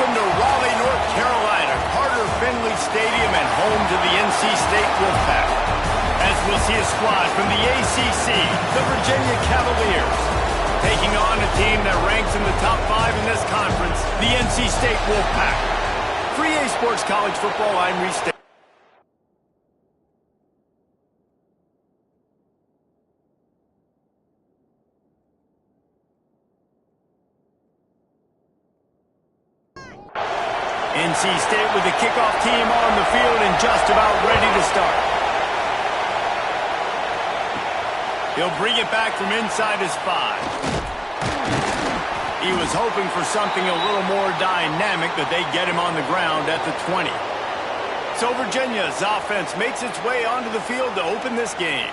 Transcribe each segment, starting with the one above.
Welcome to Raleigh, North Carolina, Carter Finley Stadium and home to the NC State Wolfpack. As we'll see a squad from the ACC, the Virginia Cavaliers, taking on a team that ranks in the top 5 in this conference, the NC State Wolfpack. For EA Sports College Football, I'm Reese Davis. NC State with the kickoff team on the field and just about ready to start. He'll bring it back from inside his 5. He was hoping for something a little more dynamic, but they get him on the ground at the 20. So Virginia's offense makes its way onto the field to open this game.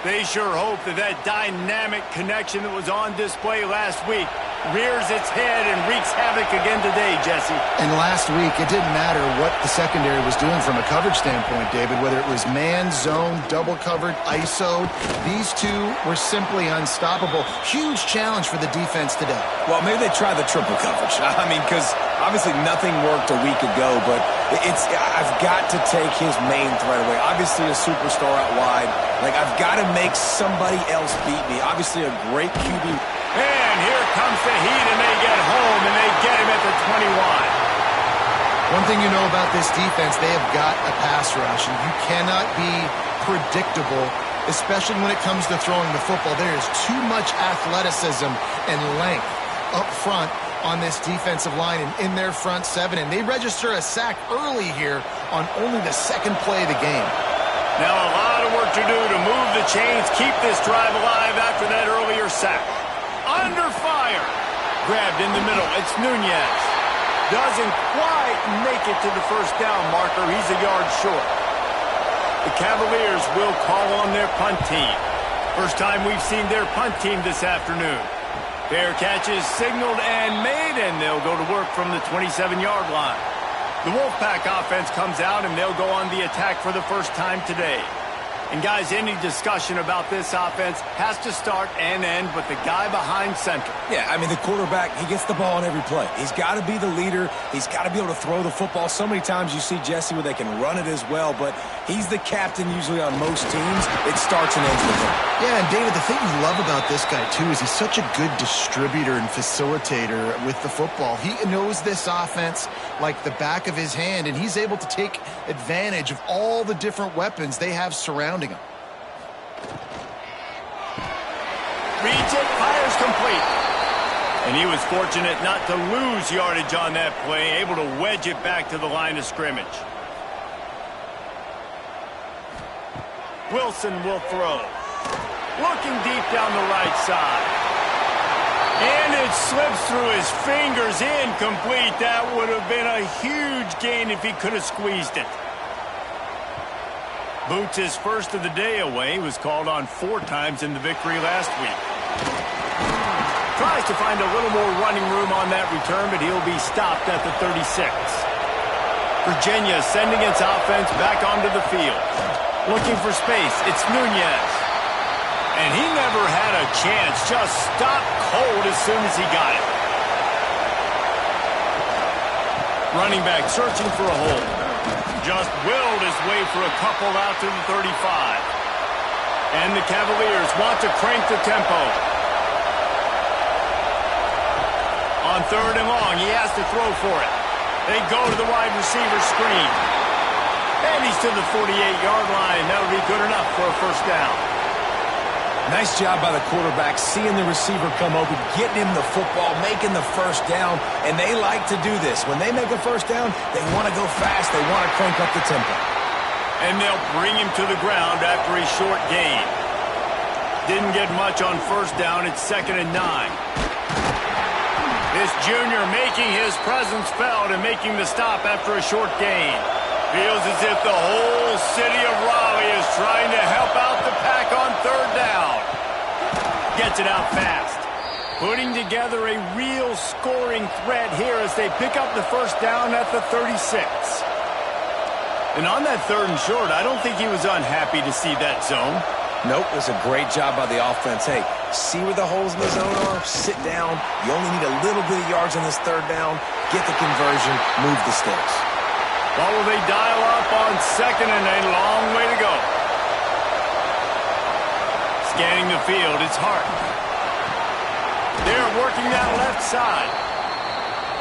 They sure hope that that dynamic connection that was on display last week rears its head and wreaks havoc again today, Jesse. And last week, it didn't matter what the secondary was doing from a coverage standpoint, David, whether it was man, zone, double covered, ISO. These two were simply unstoppable. Huge challenge for the defense today. Well, maybe they try the triple coverage. I mean, because obviously nothing worked a week ago, but I've got to take his main threat away. Obviously a superstar out wide. Like, I've got to make somebody else beat me. Obviously a great QB. And here comes the heat, and they get home, and they get him at the 21. One thing you know about this defense, they have got a pass rush, and you cannot be predictable, especially when it comes to throwing the football. There is too much athleticism and length up front on this defensive line and in their front 7, and they register a sack early here on only the second play of the game. Now a lot of work to do to move the chains, keep this drive alive after that earlier sack. Under fire. Grabbed in the middle. It's Nunez. Doesn't quite make it to the first down marker. He's a yard short. The Cavaliers will call on their punt team. First time we've seen their punt team this afternoon. Fair catch is signaled and made, and they'll go to work from the 27-yard line. The Wolfpack offense comes out, and they'll go on the attack for the first time today. And, guys, any discussion about this offense has to start and end with the guy behind center. Yeah, I mean, the quarterback, he gets the ball on every play. He's got to be the leader. He's got to be able to throw the football. So many times you see Jesse where they can run it as well, but he's the captain usually on most teams. It starts and ends with him. Yeah, and David, the thing you love about this guy, too, is he's such a good distributor and facilitator with the football. He knows this offense like the back of his hand, and he's able to take advantage of all the different weapons they have surrounding him. Reads it, fires complete. And he was fortunate not to lose yardage on that play, able to wedge it back to the line of scrimmage. Wilson will throw. Looking deep down the right side. And it slips through his fingers, incomplete. That would have been a huge gain if he could have squeezed it. Boots his first of the day away. He was called on 4 times in the victory last week. Tries to find a little more running room on that return, but he'll be stopped at the 36. Virginia sending its offense back onto the field. Looking for space. It's Nunez. And he never had a chance. Just stopped cold as soon as he got it. Running back searching for a hole. Just willed his way for a couple out to the 35. And the Cavaliers want to crank the tempo. On 3rd and long, he has to throw for it. They go to the wide receiver screen. And he's to the 48-yard line. That'll be good enough for a first down. Nice job by the quarterback, seeing the receiver come open, getting him the football, making the first down, and they like to do this. When they make a first down, they want to go fast. They want to crank up the tempo. And they'll bring him to the ground after a short gain. Didn't get much on first down. It's 2nd and 9. This junior making his presence felt and making the stop after a short gain. Feels as if the whole city of Raleigh is trying to help out the pack on 3rd down. Gets it out fast. Putting together a real scoring threat here as they pick up the first down at the 36. And on that 3rd and short, I don't think he was unhappy to see that zone. Nope, it's a great job by the offense. Hey, see where the holes in the zone are? Sit down. You only need a little bit of yards on this third down. Get the conversion. Move the sticks. What will they dial up on second and a long way to go? Scanning the field, it's Hart. They're working that left side.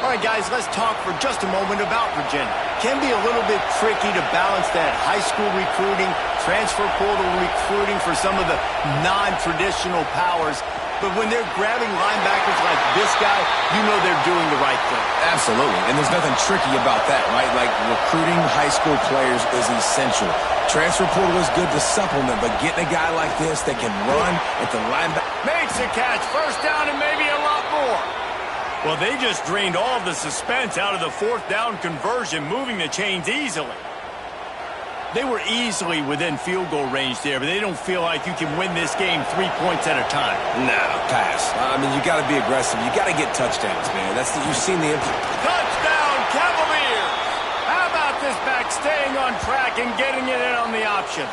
All right, guys, let's talk for just a moment about Virginia. Can be a little bit tricky to balance that high school recruiting, transfer portal recruiting for some of the non-traditional powers. But when they're grabbing linebackers like this guy, you know they're doing the right thing. Absolutely, and there's nothing tricky about that, right? Like, recruiting high school players is essential. Transfer portal is good to supplement, but getting a guy like this that can run at the linebacker. Makes a catch, first down and maybe a lot more. Well, they just drained all of the suspense out of the fourth down conversion, moving the chains easily. They were easily within field goal range there, but they don't feel like you can win this game 3 points at a time. No, pass. I mean, you got to be aggressive. You got to get touchdowns, man. You've seen the touchdown, Cavaliers! How about this back staying on track and getting it in on the option?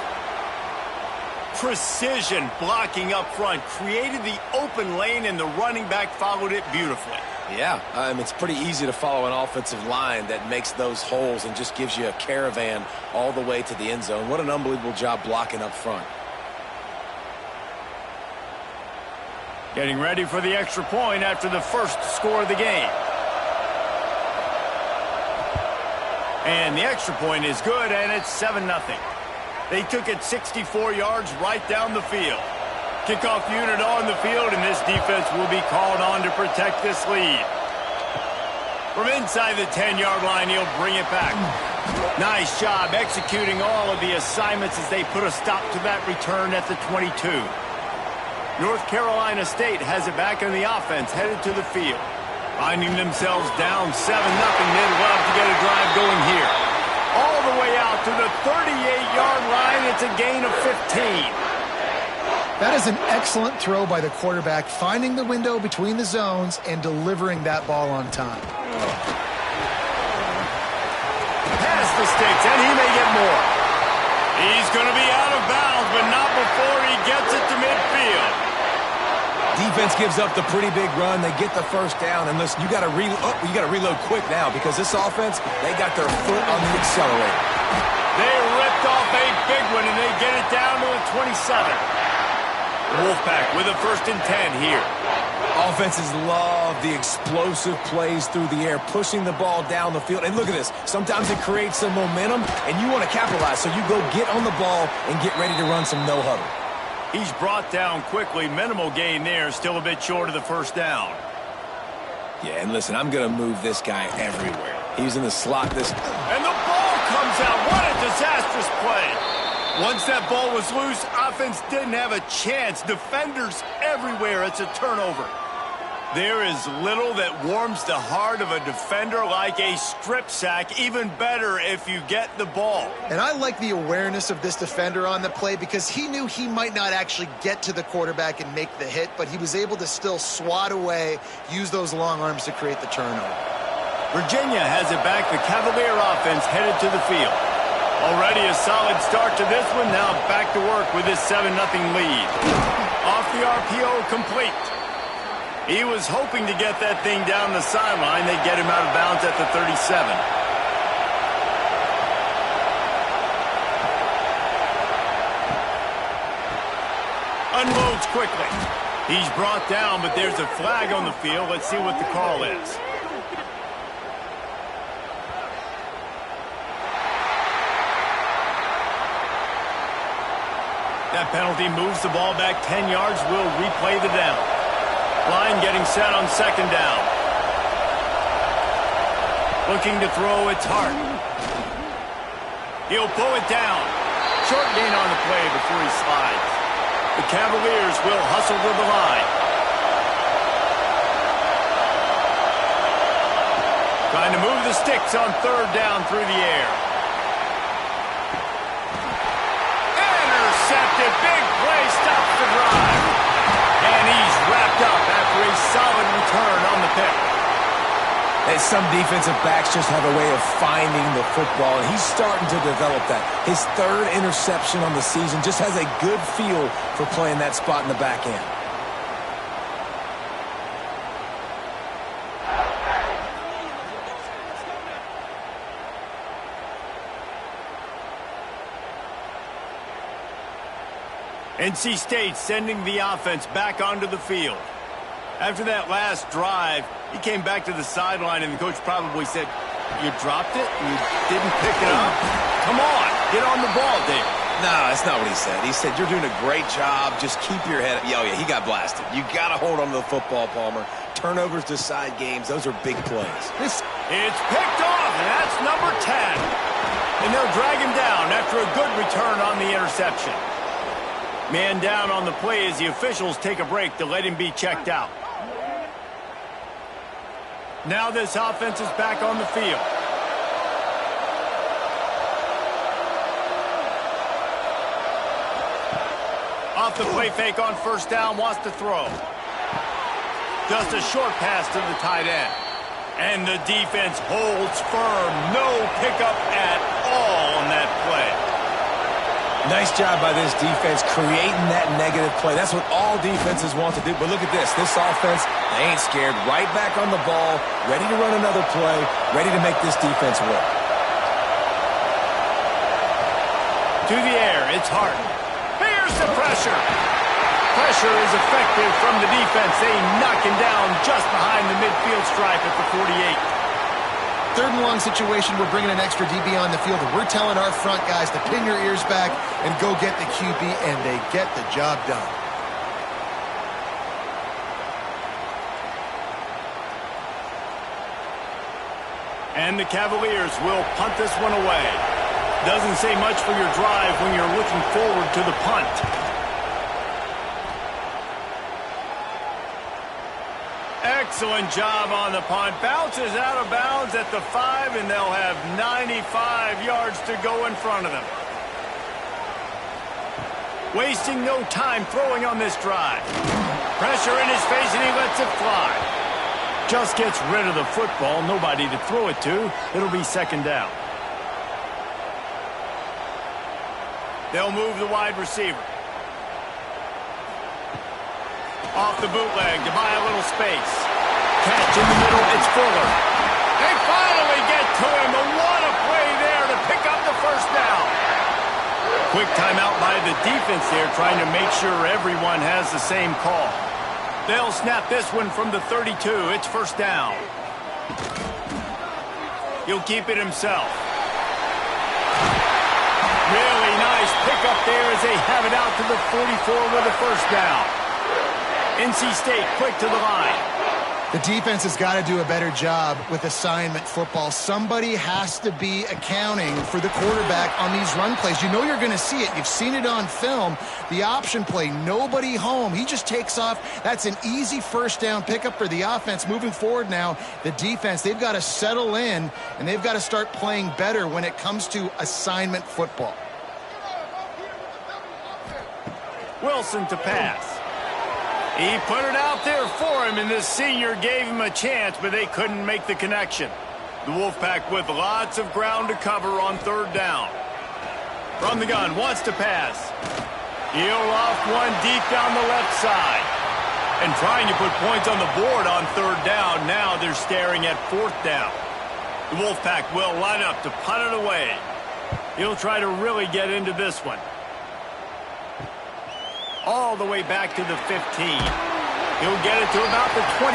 Precision blocking up front created the open lane, and the running back followed it beautifully. Yeah, it's pretty easy to follow an offensive line that makes those holes and just gives you a caravan all the way to the end zone. What an unbelievable job blocking up front. Getting ready for the extra point after the first score of the game. And the extra point is good, and it's 7-0. They took it 64 yards right down the field. Kickoff unit on the field, and this defense will be called on to protect this lead. From inside the 10-yard line, he'll bring it back. Nice job executing all of the assignments as they put a stop to that return at the 22. North Carolina State has it back in the offense, headed to the field. Finding themselves down 7-0, they'd love to get a drive going here. All the way out to the 38-yard line, it's a gain of 15. That is an excellent throw by the quarterback, finding the window between the zones and delivering that ball on time. Pass the sticks, and he may get more. He's going to be out of bounds, but not before he gets it to midfield. Defense gives up the pretty big run. They get the first down, and listen, you got to reload quick now because this offense, they got their foot on the accelerator. They ripped off a big one, and they get it down to the 27. Wolfpack with a 1st and 10 here. Offenses love the explosive plays through the air, pushing the ball down the field. And look at this. Sometimes it creates some momentum, and you want to capitalize. So you go get on the ball and get ready to run some no-huddle. He's brought down quickly. Minimal gain there. Still a bit short of the first down. Yeah, and listen, I'm going to move this guy everywhere. He's in the slot. And the ball comes out. What a disastrous play. Once that ball was loose, offense didn't have a chance. Defenders everywhere. It's a turnover. There is little that warms the heart of a defender like a strip sack. Even better if you get the ball. And I like the awareness of this defender on the play because he knew he might not actually get to the quarterback and make the hit, but he was able to still swat away, use those long arms to create the turnover. Virginia has it back. The Cavalier offense headed to the field. Already a solid start to this one. Now back to work with this 7-0 lead. Off the RPO, complete. He was hoping to get that thing down the sideline. They get him out of bounds at the 37. Unloads quickly. He's brought down, but there's a flag on the field. Let's see what the call is. That penalty moves the ball back 10 yards. We'll replay the down. Line getting set on 2nd down. Looking to throw, it's Hart. He'll pull it down. Short gain on the play before he slides. The Cavaliers will hustle to the line. Trying to move the sticks on 3rd down through the air. Intercepted. Big play stops the drive. And he's wrapped up after a solid return on the pick. And some defensive backs just have a way of finding the football, and he's starting to develop that. His third interception on the season, just has a good feel for playing that spot in the back end. NC State sending the offense back onto the field. After that last drive, he came back to the sideline, and the coach probably said, "You dropped it? You didn't pick it up? Come on, get on the ball, Dave." No, that's not what he said. He said, "You're doing a great job. Just keep your head up." Oh, yeah, he got blasted. You got to hold on to the football, Palmer. Turnovers decide games. Those are big plays. It's picked off, and that's number 10. And they'll drag him down after a good return on the interception. Man down on the play as the officials take a break to let him be checked out. Now this offense is back on the field. Off the play fake on first down, wants to throw. Just a short pass to the tight end. And the defense holds firm. No pickup at all on that play. Nice job by this defense creating that negative play. That's what all defenses want to do. But look at this. This offense, they ain't scared. Right back on the ball, ready to run another play, ready to make this defense work. To the air, it's Harden. Here's the pressure. Pressure is effective from the defense. They knock him down just behind the midfield stripe at the 48. Third and long situation, we're bringing an extra DB on the field, and we're telling our front guys to pin your ears back and go get the QB, and they get the job done. And the Cavaliers will punt this one away. Doesn't say much for your drive when you're looking forward to the punt. Excellent job on the punt. Bounces out of bounds at the 5, and they'll have 95 yards to go in front of them. Wasting no time throwing on this drive. Pressure in his face, and he lets it fly. Just gets rid of the football. Nobody to throw it to. It'll be second down. They'll move the wide receiver. Off the bootleg to buy a little space. Catch in the middle, it's Fuller. They finally get to him. What a play there to pick up the first down. Quick timeout by the defense there, trying to make sure everyone has the same call. They'll snap this one from the 32. It's first down. He'll keep it himself. Really nice pickup there as they have it out to the 44 with a first down. NC State quick to the line. The defense has got to do a better job with assignment football. Somebody has to be accounting for the quarterback on these run plays. You know you're going to see it. You've seen it on film. The option play, nobody home. He just takes off. That's an easy first down pickup for the offense. Moving forward now, the defense, they've got to settle in, and they've got to start playing better when it comes to assignment football. Wilson to pass. He put it out there for him, and this senior gave him a chance, but they couldn't make the connection. The Wolfpack with lots of ground to cover on third down. From the gun, wants to pass. He'll off one deep down the left side. And trying to put points on the board on third down. Now they're staring at fourth down. The Wolfpack will line up to punt it away. He'll try to really get into this one. All the way back to the 15. He'll get it to about the 25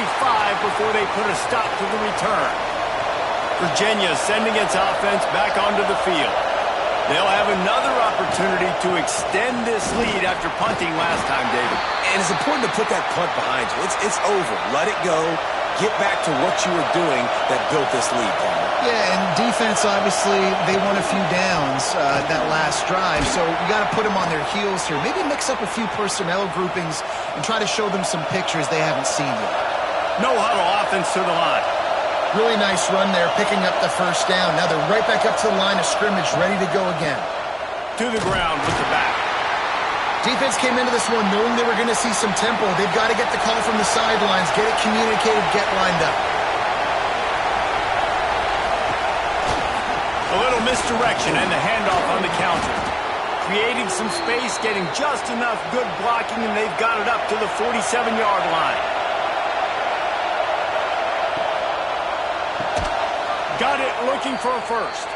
before they put a stop to the return. Virginia sending its offense back onto the field. They'll have another opportunity to extend this lead after punting last time, David. And it's important to put that punt behind you. It's over. Let it go. Get back to what you were doing that built this lead, Paul. Yeah, and defense, obviously, they won a few downs that last drive, so you got to put them on their heels here. Maybe mix up a few personnel groupings and try to show them some pictures they haven't seen yet. No huddle offense to the line. Really nice run there, picking up the first down. Now they're right back up to the line of scrimmage, ready to go again. To the ground with the back. Defense came into this one knowing they were going to see some tempo. They've got to get the call from the sidelines, get it communicated, get lined up. Misdirection and the handoff on the counter. Creating some space, getting just enough good blocking, and they've got it up to the 47-yard line. Got it looking for a first.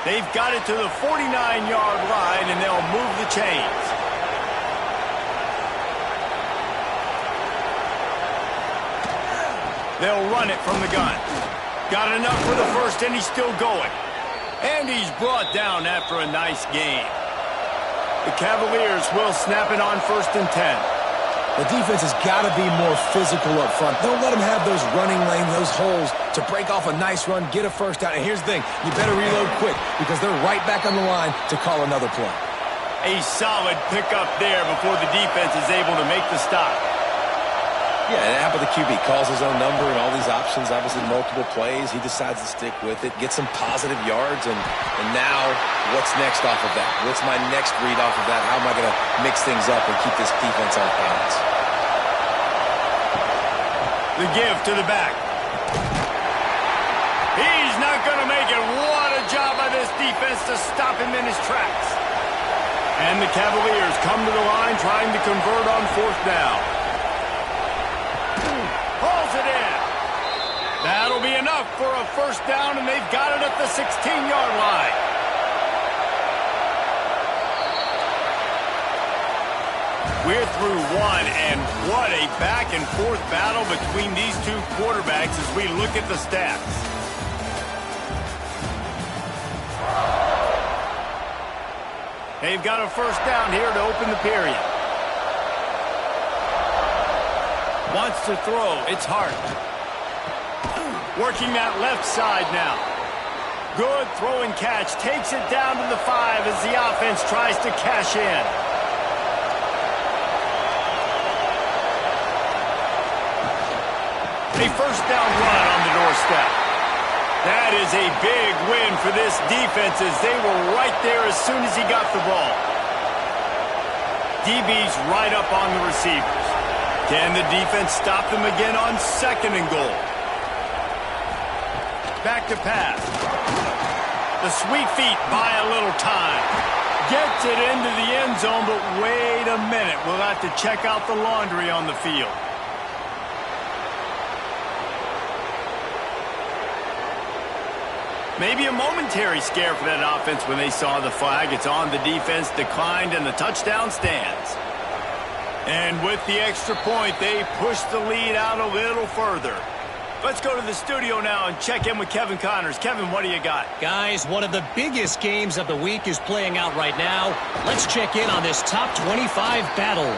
They've got it to the 49-yard line, and they'll move the chains. They'll run it from the gun. Got enough for the first, and he's still going. And he's brought down after a nice gain. The Cavaliers will snap it on 1st and 10. The defense has got to be more physical up front. Don't let them have those running lanes, those holes to break off a nice run, get a first down. And here's the thing, you better reload quick because they're right back on the line to call another play. A solid pickup there before the defense is able to make the stop. Yeah, and how about the QB? Calls his own number and all these options, obviously multiple plays. He decides to stick with it, get some positive yards, and now what's next off of that? What's my next read off of that? How am I going to mix things up and keep this defense off balance? The give to the back. He's not going to make it. What a job by this defense to stop him in his tracks. And the Cavaliers come to the line trying to convert on 4th down. Hauls it in. That'll be enough for a first down, and they've got it at the 16-yard line. We're through one, and what a back-and-forth battle between these two quarterbacks as we look at the stats. They've got a first down here to open the period. Wants to throw. It's Hart. Working that left side now. Good throw and catch. Takes it down to the 5 as the offense tries to cash in. A first down run on the doorstep. That is a big win for this defense as they were right there as soon as he got the ball. DB's right up on the receivers. Can the defense stop them again on 2nd and goal? Back to pass. The sweet feet buy a little time. Gets it into the end zone, but wait a minute. We'll have to check out the laundry on the field. Maybe a momentary scare for that offense when they saw the flag. It's on, the defense declined, and the touchdown stands. And with the extra point, they push the lead out a little further. Let's go to the studio now and check in with Kevin Connors. Kevin, what do you got? Guys, one of the biggest games of the week is playing out right now. Let's check in on this top 25 battle.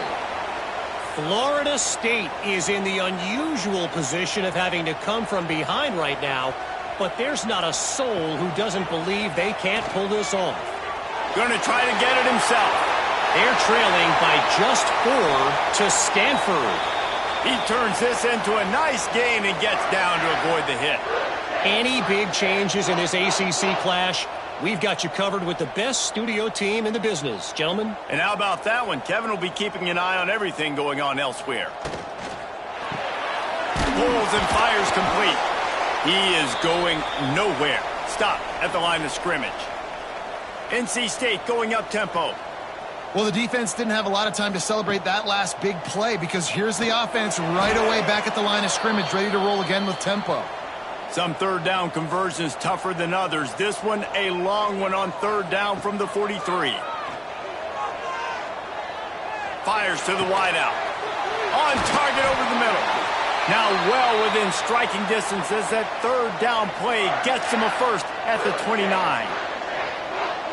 Florida State is in the unusual position of having to come from behind right now, but there's not a soul who doesn't believe they can't pull this off. Going to try to get it himself. They're trailing by just 4 to Stanford. He turns this into a nice gain and gets down to avoid the hit. Any big changes in this ACC clash, we've got you covered with the best studio team in the business, gentlemen. And how about that one? Kevin will be keeping an eye on everything going on elsewhere. Pulls and fires complete. He is going nowhere. Stop at the line of scrimmage. NC State going up tempo. Well, the defense didn't have a lot of time to celebrate that last big play because here's the offense right away back at the line of scrimmage, ready to roll again with tempo. Some third down conversions tougher than others. This one a long one on 3rd down from the 43. Fires to the wideout. On target over the middle. Now well within striking distance as that 3rd down play gets him a first at the 29.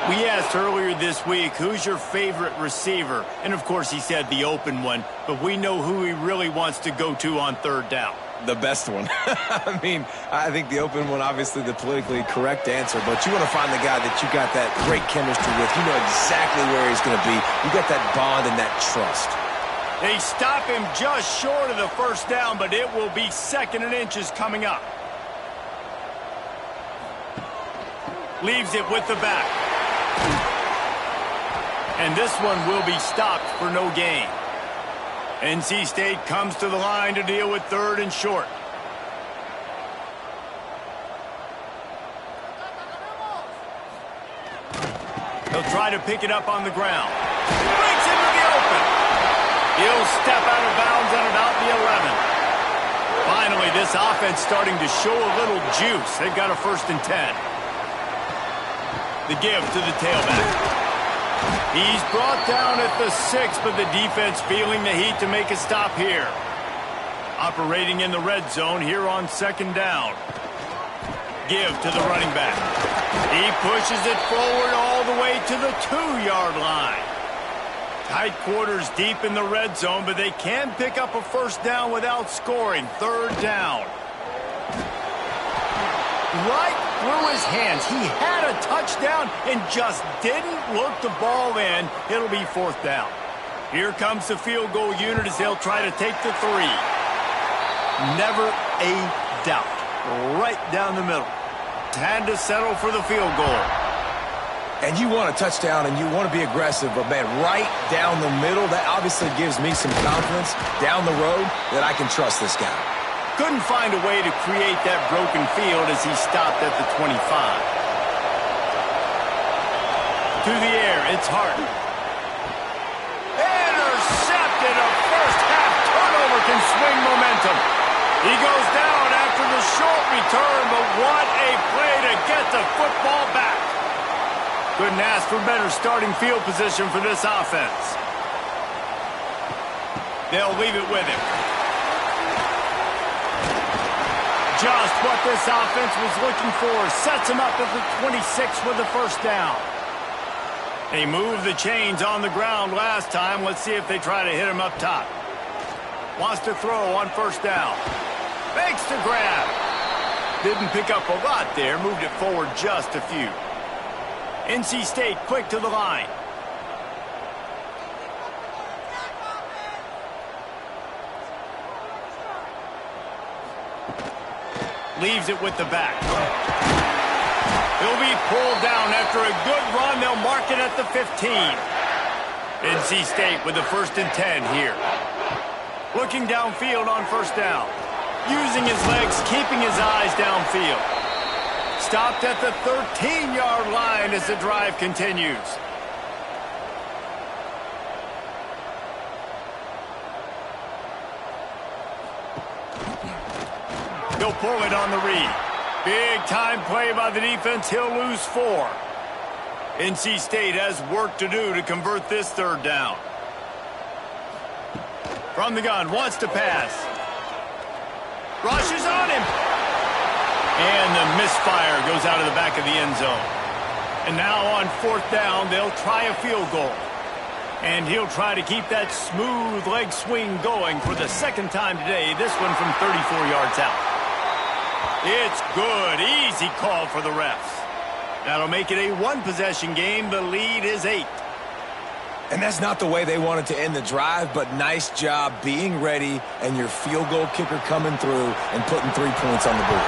We asked earlier this week, who's your favorite receiver? And, of course, he said the open one. But we know who he really wants to go to on 3rd down. The best one. I mean, I think the open one, obviously the politically correct answer. But you want to find the guy that you got that great chemistry with. You know exactly where he's going to be. You got that bond and that trust. They stop him just short of the first down, but it will be 2nd and inches coming up. Leaves it with the back. And this one will be stopped for no gain. NC State comes to the line to deal with 3rd and short. He'll try to pick it up on the ground. Breaks into the open. He'll step out of bounds at about the 11. Finally, this offense starting to show a little juice. They've got a 1st and 10. The give to the tailback. He's brought down at the 6, but the defense feeling the heat to make a stop here. Operating in the red zone here on 2nd down. Give to the running back. He pushes it forward all the way to the 2-yard line. Tight quarters deep in the red zone, but they can pick up a 1st down without scoring. 3rd down. Right through his hands. He had a touchdown and just didn't look the ball in. It'll be 4th down. Here comes the field goal unit as they'll try to take the 3. Never a doubt. Right down the middle. Had to settle for the field goal. And you want a touchdown and you want to be aggressive, but, man, right down the middle, that obviously gives me some confidence down the road that I can trust this guy. Couldn't find a way to create that broken field as he stopped at the 25. To the air, it's Hart. Intercepted. A first-half turnover can swing momentum. He goes down after the short return, but what a play to get the football back. Couldn't ask for better starting field position for this offense. They'll leave it with him. Just what this offense was looking for. Sets him up at the 26 with the 1st down. They moved the chains on the ground last time. Let's see if they try to hit him up top. Wants to throw on 1st down. Fakes to grab. Didn't pick up a lot there. Moved it forward just a few. NC State quick to the line. Leaves it with the back. He'll be pulled down after a good run. They'll mark it at the 15. NC State with the 1st and 10 here. Looking downfield on 1st down. Using his legs, keeping his eyes downfield. Stopped at the 13-yard line as the drive continues. He'll pull it on the read. Big time play by the defense. He'll lose 4. NC State has work to do to convert this 3rd down. From the gun, wants to pass. Rushes on him. And the misfire goes out of the back of the end zone. And now on 4th down, they'll try a field goal. And he'll try to keep that smooth leg swing going for the 2nd time today. This one from 34 yards out. It's good. Easy call for the refs. That'll make it a 1-possession game. The lead is 8. And that's not the way they wanted to end the drive, but nice job being ready and your field goal kicker coming through and putting 3 points on the board.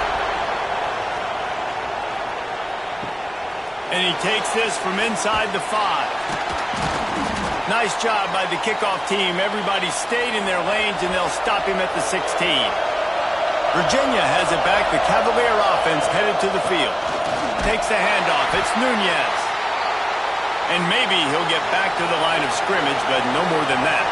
And he takes this from inside the 5. Nice job by the kickoff team. Everybody stayed in their lanes, and they'll stop him at the 16. Virginia has it back. The Cavalier offense headed to the field. Takes the handoff. It's Nunez. And maybe he'll get back to the line of scrimmage, but no more than that.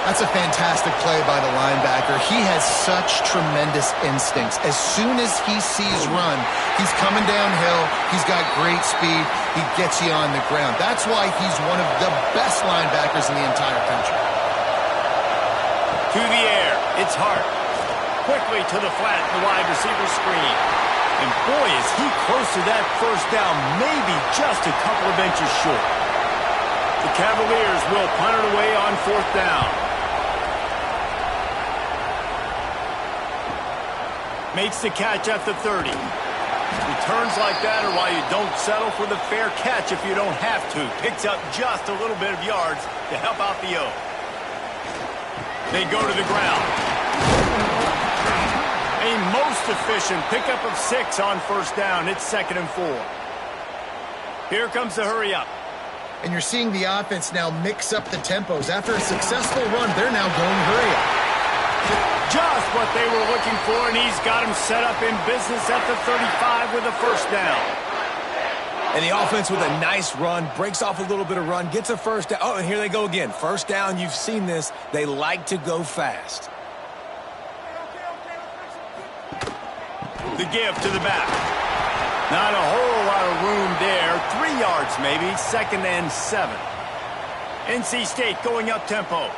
That's a fantastic play by the linebacker. He has such tremendous instincts. As soon as he sees run, he's coming downhill. He's got great speed. He gets you on the ground. That's why he's one of the best linebackers in the entire country. To the air. It's Hart. Quickly to the flat, the wide receiver screen. And boy, is he close to that 1st down, maybe just a couple of inches short. The Cavaliers will punt it away on 4th down. Makes the catch at the 30. Returns like that are why you don't settle for the fair catch if you don't have to. Picks up just a little bit of yards to help out the O. They go to the ground. A most efficient pickup of 6 on 1st down. It's 2nd and 4. Here comes the hurry up. And you're seeing the offense now mix up the tempos. After a successful run, they're now going hurry up. Just what they were looking for, and he's got him set up in business at the 35 with a 1st down. And the offense with a nice run, breaks off a little bit of run, gets a first down. Oh, and here they go again. First down, you've seen this. They like to go fast. The give to the back. Not a whole lot of room there. 3 yards maybe, 2nd and 7. NC State going up tempo.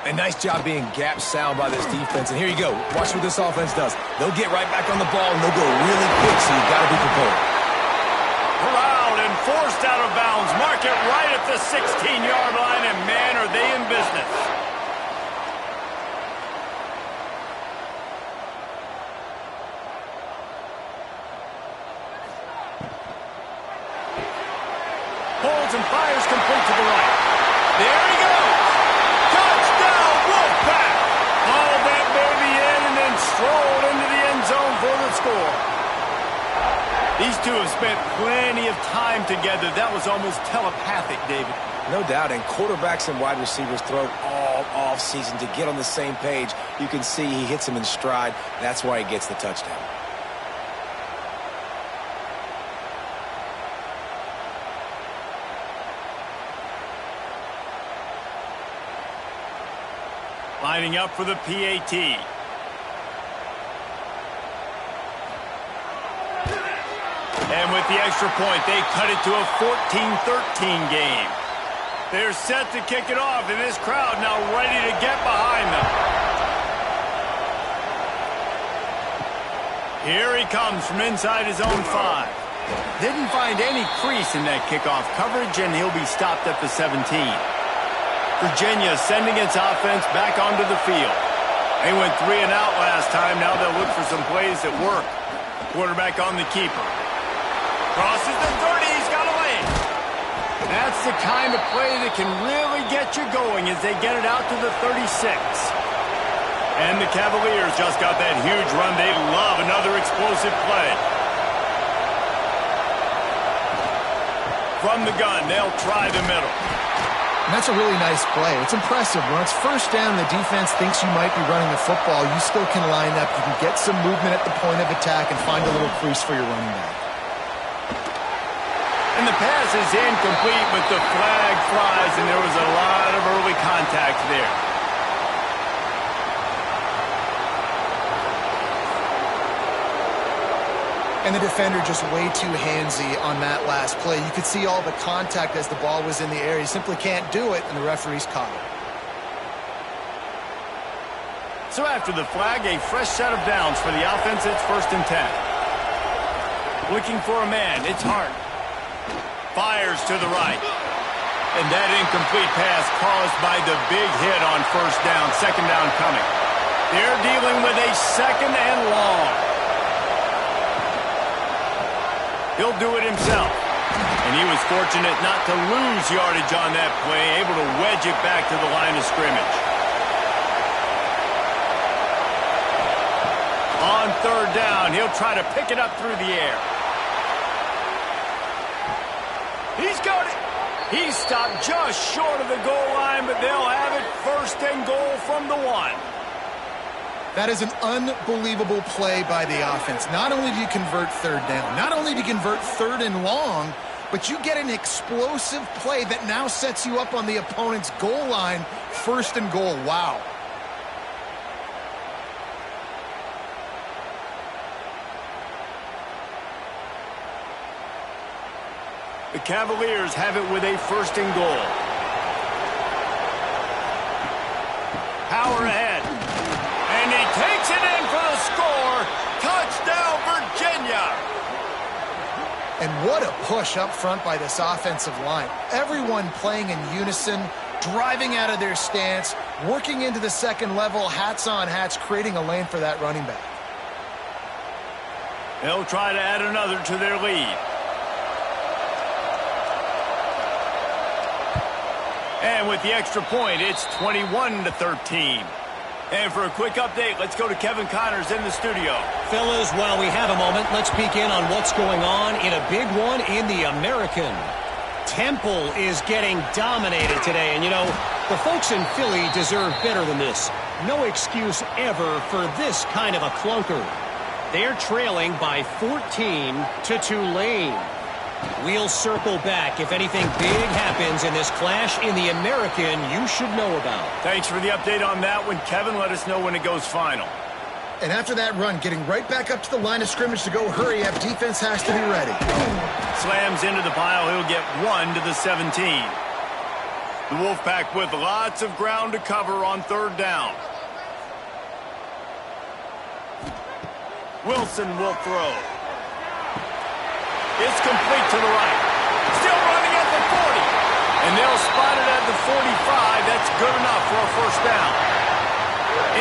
A nice job being gap sound by this defense. And here you go. Watch what this offense does. They'll get right back on the ball, and they'll go really quick, so you've got to be prepared. Corralled and forced out of bounds. Mark it right at the 16-yard line, and man, are they in business. Holds and fires complete to the right. There he goes. Touchdown, Wolfpack. Hauled that baby in and then strolled into the end zone for the score. These two have spent plenty of time together. That was almost telepathic, David. No doubt, and quarterbacks and wide receivers throw all off-season to get on the same page. You can see he hits him in stride. That's why he gets the touchdown. Lining up for the PAT. And with the extra point, they cut it to a 14-13 game. They're set to kick it off, and this crowd now ready to get behind them. Here he comes from inside his own 5. Didn't find any crease in that kickoff coverage, and he'll be stopped at the 17. Virginia sending its offense back onto the field. They went 3 and out last time. Now they'll look for some plays that work. Quarterback on the keeper. Crosses the 30. He's got a lane. That's the kind of play that can really get you going as they get it out to the 36. And the Cavaliers just got that huge run. They love another explosive play. From the gun, they'll try the middle. And that's a really nice play. It's impressive. When it's first down, the defense thinks you might be running the football. You still can line up. You can get some movement at the point of attack and find a little crease for your running back. And the pass is incomplete, but the flag flies, and there was a lot of early contact there. And the defender just way too handsy on that last play. You could see all the contact as the ball was in the air. He simply can't do it, and the referee's caught it. So after the flag, a fresh set of downs for the offense. It's 1st and 10. Looking for a man. It's Hart. Fires to the right. And that incomplete pass caused by the big hit on 1st down. 2nd down coming. They're dealing with a 2nd and long. He'll do it himself. And he was fortunate not to lose yardage on that play, able to wedge it back to the line of scrimmage. On 3rd down, he'll try to pick it up through the air. He's got it. He's stopped just short of the goal line, but they'll have it 1st and goal from the 1. That is an unbelievable play by the offense. Not only do you convert 3rd down, not only do you convert 3rd and long, but you get an explosive play that now sets you up on the opponent's goal line, 1st and goal. Wow. The Cavaliers have it with a 1st and goal. Power ahead. And he takes it in for the score. Touchdown, Virginia. And what a push up front by this offensive line. Everyone playing in unison, driving out of their stance, working into the 2nd level, hats on hats, creating a lane for that running back. They'll try to add another to their lead. And with the extra point, it's 21-13. And for a quick update, let's go to Kevin Connors in the studio. Fellas, while we have a moment, let's peek in on what's going on in a big one in the American. Temple is getting dominated today. And, you know, the folks in Philly deserve better than this. No excuse ever for this kind of a clunker. They're trailing by 14 to Tulane. We'll circle back if anything big happens in this clash in the American you should know about. Thanks for the update on that one, Kevin. Let us know when it goes final. And after that run, getting right back up to the line of scrimmage to go hurry up, defense has to be ready. Slams into the pile. He'll get 1 to the 17. The Wolfpack with lots of ground to cover on 3rd down. Wilson will throw. It's complete to the right. Still running at the 40. And they'll spot it at the 45. That's good enough for a 1st down.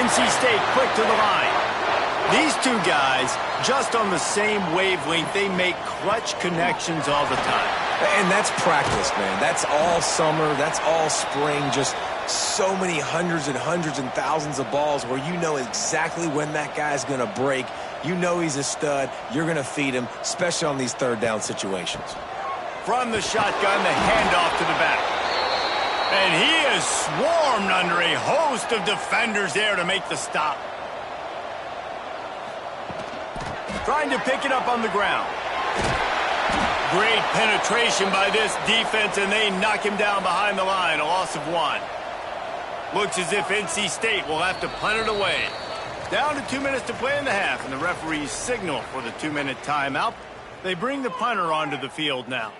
NC State quick to the line. These two guys, just on the same wavelength, they make clutch connections all the time. And that's practice, man. That's all summer. That's all spring. Just so many hundreds and thousands of balls where you know exactly when that guy's going to break. You know he's a stud. You're going to feed him, especially on these 3rd down situations. From the shotgun, the handoff to the back. And he is swarmed under a host of defenders there to make the stop. Trying to pick it up on the ground. Great penetration by this defense, and they knock him down behind the line. A loss of 1. Looks as if NC State will have to punt it away. Down to 2 minutes to play in the half, and the referees signal for the 2-minute timeout. They bring the punter onto the field now.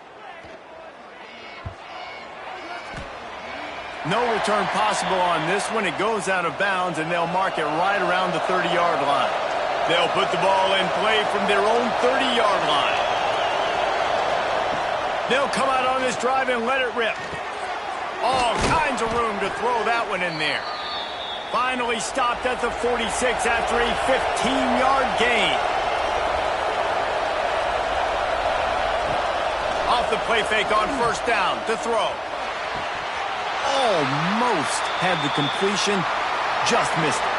No return possible on this one. It goes out of bounds, and they'll mark it right around the 30-yard line. They'll put the ball in play from their own 30-yard line. They'll come out on this drive and let it rip. All kinds of room to throw that one in there. Finally stopped at the 46 after a 15-yard gain. Off the play fake on 1st down to throw. Almost had the completion, just missed it.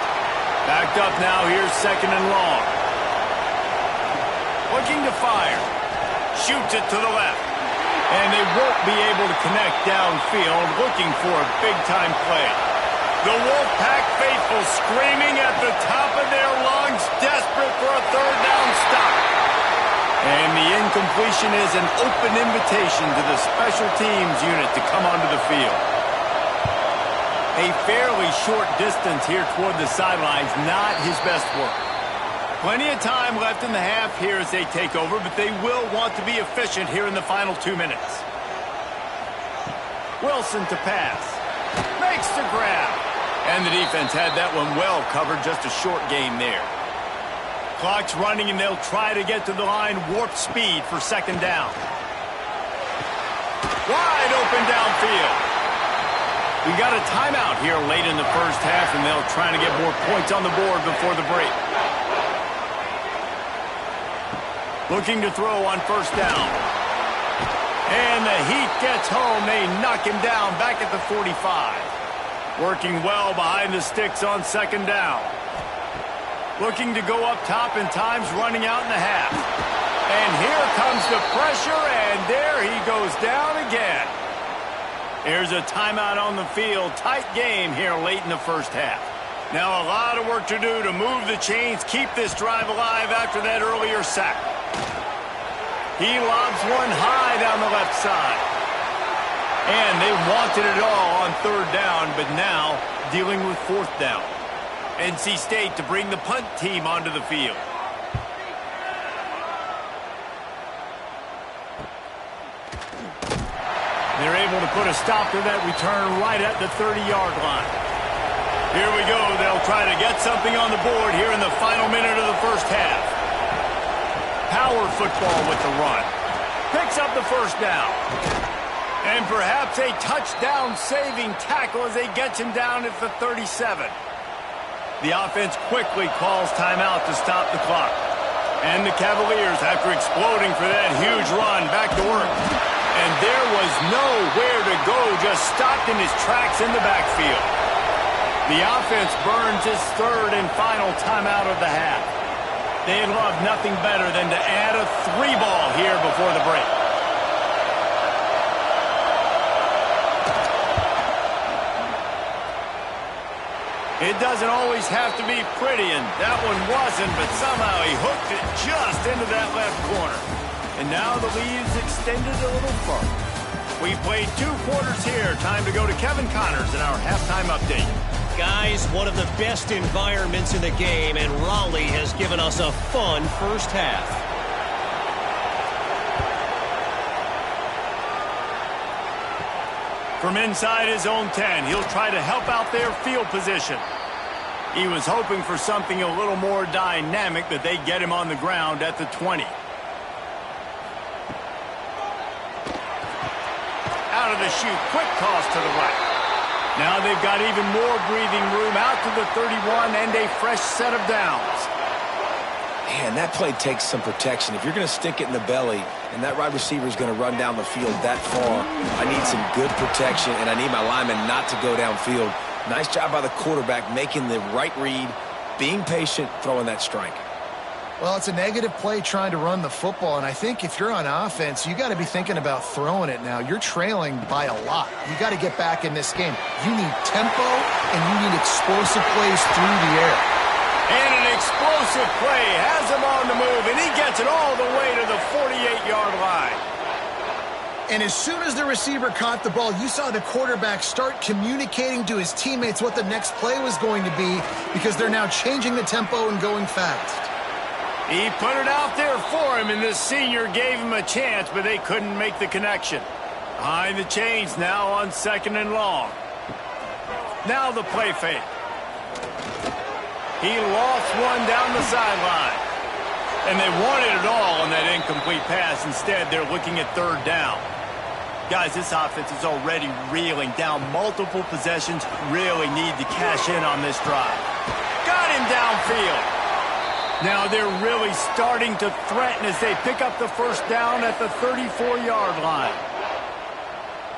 Backed up now, here's 2nd and long. Looking to fire. Shoots it to the left. And they won't be able to connect downfield, looking for a big-time play. The Wolfpack faithful screaming at the top of their lungs, desperate for a 3rd down stop. And the incompletion is an open invitation to the special teams unit to come onto the field. A fairly short distance here toward the sidelines, not his best work. Plenty of time left in the half here as they take over, but they will want to be efficient here in the final 2 minutes. Wilson to pass. Makes the grab. And the defense had that one well covered, just a short gain there. Clock's running, and they'll try to get to the line, warp speed for 2nd down. Wide open downfield. We got a timeout here late in the 1st half, and they'll try to get more points on the board before the break. Looking to throw on 1st down. And the heat gets home. They knock him down back at the 45. Working well behind the sticks on 2nd down. Looking to go up top, and time's running out in the half. And here comes the pressure, and there he goes down again. Here's a timeout on the field. Tight game here late in the 1st half. Now a lot of work to do to move the chains, keep this drive alive after that earlier sack. He lobs one high down the left side. And they wanted it all on 3rd down, but now dealing with 4th down. NC State to bring the punt team onto the field. They're able to put a stop to that return right at the 30-yard line. Here we go. They'll try to get something on the board here in the final minute of the 1st half. Power football with the run. Picks up the 1st down. And perhaps a touchdown-saving tackle as they get him down at the 37. The offense quickly calls timeout to stop the clock. And the Cavaliers, after exploding for that huge run, back to work. And there was nowhere to go, just stopped in his tracks in the backfield. The offense burns its 3rd and final timeout of the half. They'd love nothing better than to add a 3-ball here before the break. It doesn't always have to be pretty, and that one wasn't, but somehow he hooked it just into that left corner. And now the lead is extended a little further. We played 2 quarters here. Time to go to Kevin Connors in our halftime update. Guys, one of the best environments in the game, and Raleigh has given us a fun first half. From inside his own 10, he'll try to help out their field position. He was hoping for something a little more dynamic, but they get him on the ground at the 20. Out of the chute, quick toss to the right. Now they've got even more breathing room out to the 31 and a fresh set of downs. Man, that play takes some protection. If you're going to stick it in the belly and that wide receiver is going to run down the field that far, I need some good protection, and I need my lineman not to go downfield. Nice job by the quarterback making the right read, being patient, throwing that strike. Well, it's a negative play trying to run the football, and I think if you're on offense, you got to be thinking about throwing it now. You're trailing by a lot. You got to get back in this game. You need tempo, and you need explosive plays through the air. And an explosive play has him on the move, and he gets it all the way to the 48-yard line. And as soon as the receiver caught the ball, you saw the quarterback start communicating to his teammates what the next play was going to be, because they're now changing the tempo and going fast. He put it out there for him, and this senior gave him a chance, but they couldn't make the connection. Behind the chains now on 2nd and long. Now the play fake. He lost one down the sideline. And they wanted it all on that incomplete pass. Instead, they're looking at 3rd down. Guys, this offense is already reeling down multiple possessions. Really need to cash in on this drive. Got him downfield. Now they're really starting to threaten as they pick up the first down at the 34-yard line.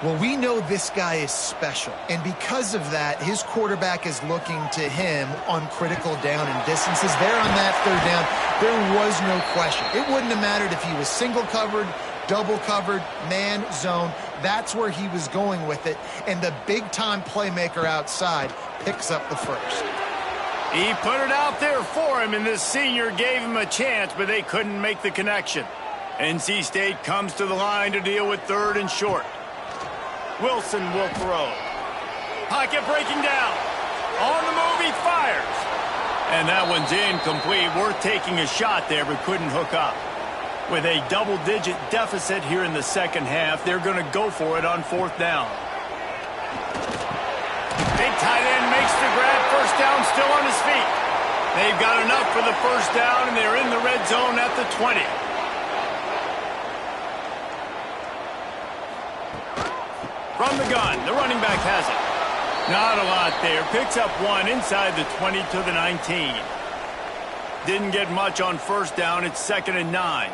Well, we know this guy is special, and because of that, his quarterback is looking to him on critical down and distances. There on that 3rd down, there was no question. It wouldn't have mattered if he was single covered, double covered, man, zone. That's where he was going with it, and the big-time playmaker outside picks up the first. He put it out there for him, and this senior gave him a chance, but they couldn't make the connection. NC State comes to the line to deal with 3rd and short. Wilson will throw. Pocket breaking down. On the move, he fires. And that one's incomplete. Worth taking a shot there, but couldn't hook up. With a double-digit deficit here in the second half, they're going to go for it on 4th down. Big tight end makes the grab. First down, still on his feet. They've got enough for the first down, and they're in the red zone at the 20. From the gun, the running back has it. Not a lot there. Picks up one inside the 20 to the 19. Didn't get much on first down. It's 2nd and 9.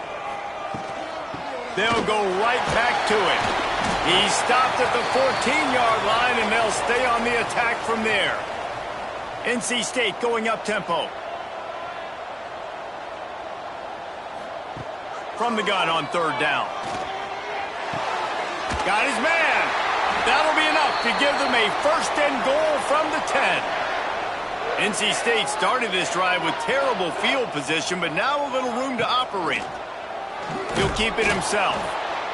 They'll go right back to it. He stopped at the 14-yard line, and they'll stay on the attack from there. NC State going up-tempo. From the gun on 3rd down. Got his man. That'll be enough to give them a 1st and goal from the 10. NC State started this drive with terrible field position, but now a little room to operate. He'll keep it himself.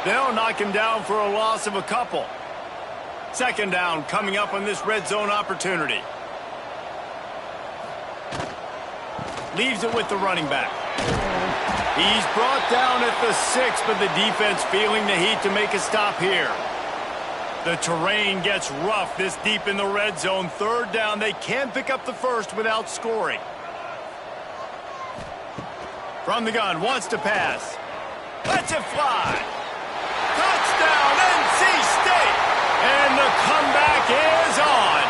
They'll knock him down for a loss of a couple. 2nd down coming up on this red zone opportunity. Leaves it with the running back. He's brought down at the 6, but the defense feeling the heat to make a stop here. The terrain gets rough this deep in the red zone. 3rd down, they can pick up the first without scoring. From the gun, wants to pass. Lets it fly. Touchdown, NC State! And the comeback is on.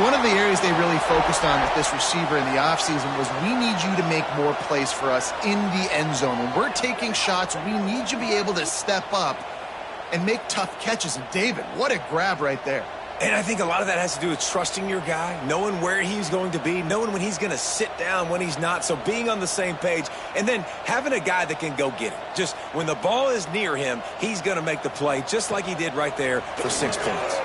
One of the areas they really focused on with this receiver in the offseason was, we need you to make more plays for us in the end zone. When we're taking shots, we need you to be able to step up and make tough catches. And David, what a grab right there. And I think a lot of that has to do with trusting your guy, knowing where he's going to be, knowing when he's going to sit down, when he's not. So being on the same page, and then having a guy that can go get it. Just when the ball is near him, he's going to make the play, just like he did right there for 6 points.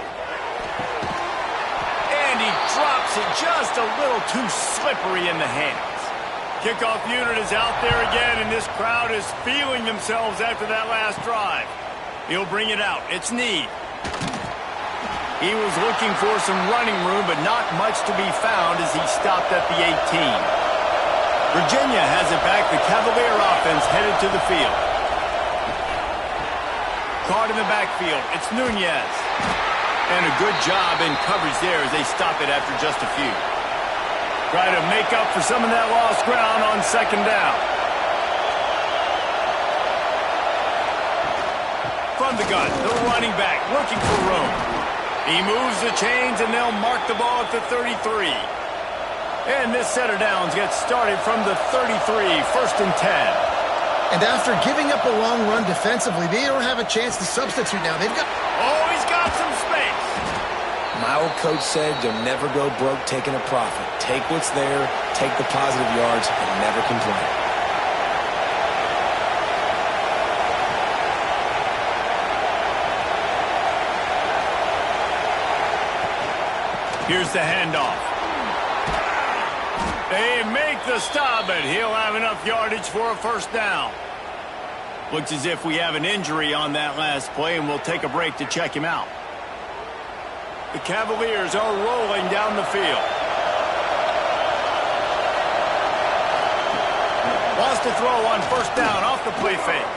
And he drops it just a little too slippery in the hands. Kickoff unit is out there again, and this crowd is feeling themselves after that last drive. He'll bring it out. It's Need. He was looking for some running room, but not much to be found as he stopped at the 18. Virginia has it back. The Cavalier offense headed to the field. Caught in the backfield. It's Nunez. And a good job in coverage there as they stop it after just a few. Try to make up for some of that lost ground on second down. From the gun, the running back looking for room. He moves the chains, and they'll mark the ball at the 33. And this set of downs gets started from the 33, 1st and 10. And after giving up a long run defensively, they don't have a chance to substitute now. They've got... Oh, he's got some space. My old coach said you'll never go broke taking a profit. Take what's there, take the positive yards, and never complain. Here's the handoff. They make the stop, but he'll have enough yardage for a first down. Looks as if we have an injury on that last play, and we'll take a break to check him out. The Cavaliers are rolling down the field. Wants to throw on first down off the play fake.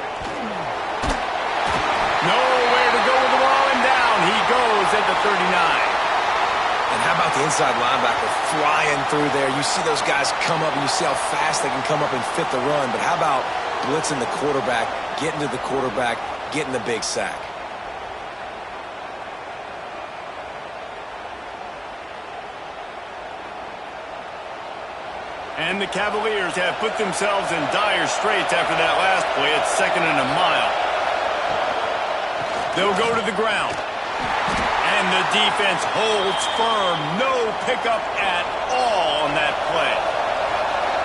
Nowhere to go with the ball, and down he goes at the 39. And how about the inside linebacker flying through there? You see those guys come up, and you see how fast they can come up and fit the run. But how about blitzing the quarterback, getting to the quarterback, getting the big sack? And the Cavaliers have put themselves in dire straits after that last play. It's 2nd and a mile. They'll go to the ground. And the defense holds firm. No pickup at all on that play.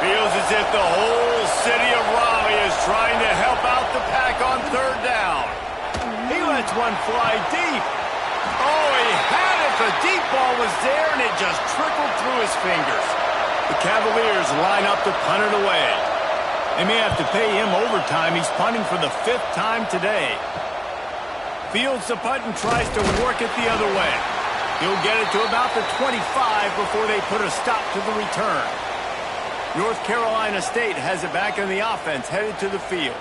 Feels as if the whole city of Raleigh is trying to help out the pack on 3rd down. He lets one fly deep. Oh, he had it. The deep ball was there, and it just trickled through his fingers. The Cavaliers line up to punt it away. They may have to pay him overtime. He's punting for the 5th time today. Fields the punt and tries to work it the other way. He'll get it to about the 25 before they put a stop to the return. North Carolina State has it back in the offense, headed to the field.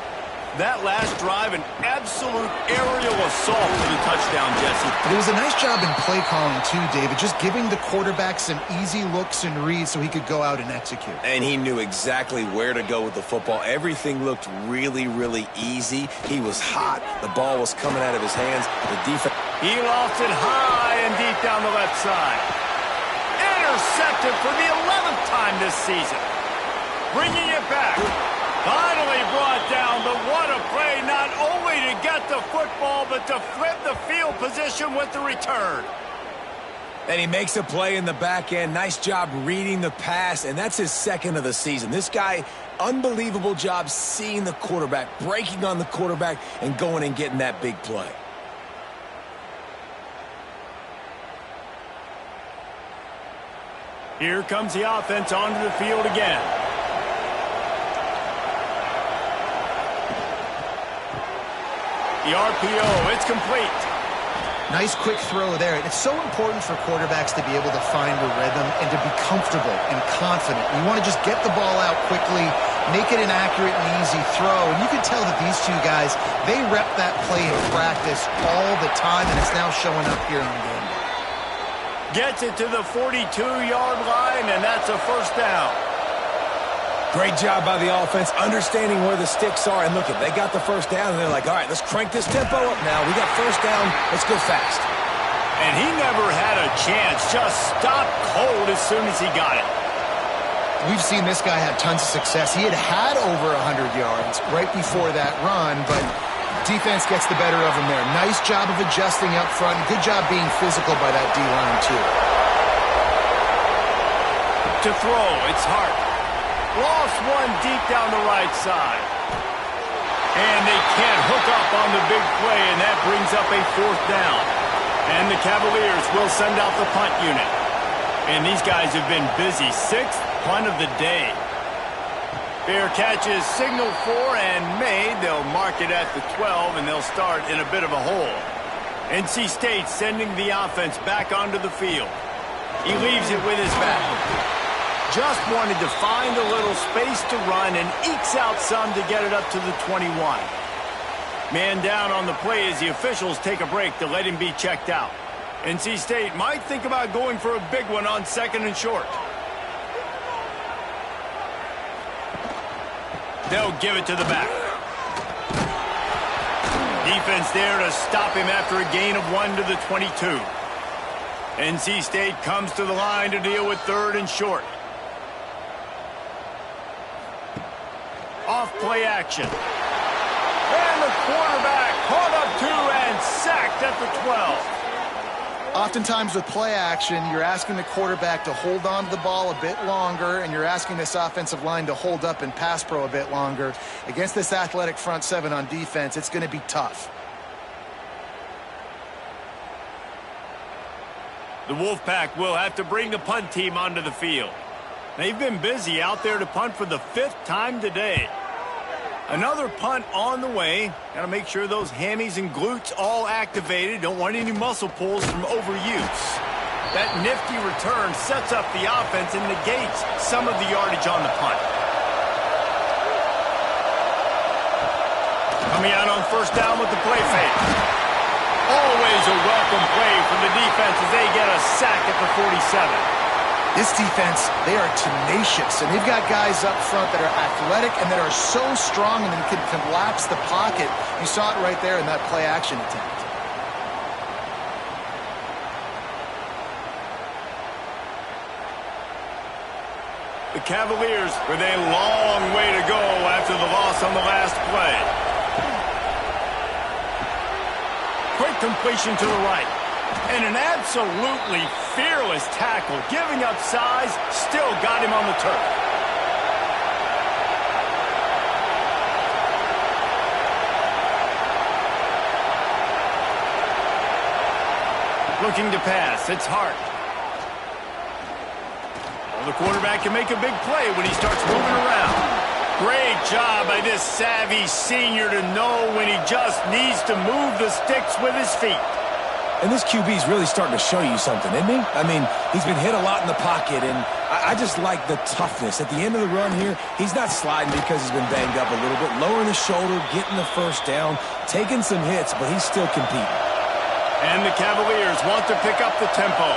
That last drive, an absolute aerial assault for the touchdown, Jesse. But it was a nice job in play calling, too, David. Just giving the quarterback some easy looks and reads so he could go out and execute. And he knew exactly where to go with the football. Everything looked really, really easy. He was hot. The ball was coming out of his hands. The defense... He lost it high and deep down the left side. Intercepted for the 11th time this season. Bringing it back. Finally brought down, but what a play, not only to get the football, but to flip the field position with the return. And he makes a play in the back end. Nice job reading the pass, and that's his 2nd of the season. This guy, unbelievable job seeing the quarterback, breaking on the quarterback, and going and getting that big play. Here comes the offense onto the field again. The RPO, it's complete. Nice quick throw there. It's so important for quarterbacks to be able to find a rhythm and to be comfortable and confident. You want to just get the ball out quickly, make it an accurate and easy throw. And you can tell that these two guys, they rep that play in practice all the time, and it's now showing up here on game day. Gets it to the 42-yard line, and that's a first down. Great job by the offense, understanding where the sticks are. And look, they got the first down, and they're like, all right, let's crank this tempo up now. We got first down. Let's go fast. And he never had a chance. Just stopped cold as soon as he got it. We've seen this guy have tons of success. He had over 100 yards right before that run, but defense gets the better of him there. Nice job of adjusting up front. Good job being physical by that D-line, too. To throw, it's Hart. Lost one deep down the right side. And they can't hook up on the big play, and that brings up a 4th down. And the Cavaliers will send out the punt unit. And these guys have been busy. 6th punt of the day. Fair catch is signaled for and made. They'll mark it at the 12, and they'll start in a bit of a hole. NC State sending the offense back onto the field. He leaves it with his back. Just wanted to find a little space to run and ekes out some to get it up to the 21. Man down on the play as the officials take a break to let him be checked out. NC State might think about going for a big one on 2nd and short. They'll give it to the back. Defense there to stop him after a gain of 1 to the 22. NC State comes to the line to deal with 3rd and short. Off play action. And the quarterback caught up 2 and sacked at the 12. Oftentimes with play action, you're asking the quarterback to hold on to the ball a bit longer, and you're asking this offensive line to hold up in pass pro a bit longer. Against this athletic front 7 on defense, it's going to be tough. The Wolfpack will have to bring the punt team onto the field. They've been busy out there to punt for the 5th time today. Another punt on the way. Got to make sure those hammies and glutes all activated. Don't want any muscle pulls from overuse. That nifty return sets up the offense and negates some of the yardage on the punt. Coming out on 1st down with the play fake. Always a welcome play from the defense as they get a sack at the 47. This defense, they are tenacious, and they've got guys up front that are athletic and that are so strong and can collapse the pocket. You saw it right there in that play action attempt. The Cavaliers with a long way to go after the loss on the last play. Quick completion to the right. And an absolutely fearless tackle, giving up size, still got him on the turf. Looking to pass, it's Hart. Well, the quarterback can make a big play when he starts moving around. Great job by this savvy senior to know when he just needs to move the sticks with his feet. And this QB's really starting to show you something, isn't he? I mean, he's been hit a lot in the pocket, and I just like the toughness. At the end of the run here, he's not sliding because he's been banged up a little bit. Lowering the shoulder, getting the 1st down, taking some hits, but he's still competing. And the Cavaliers want to pick up the tempo.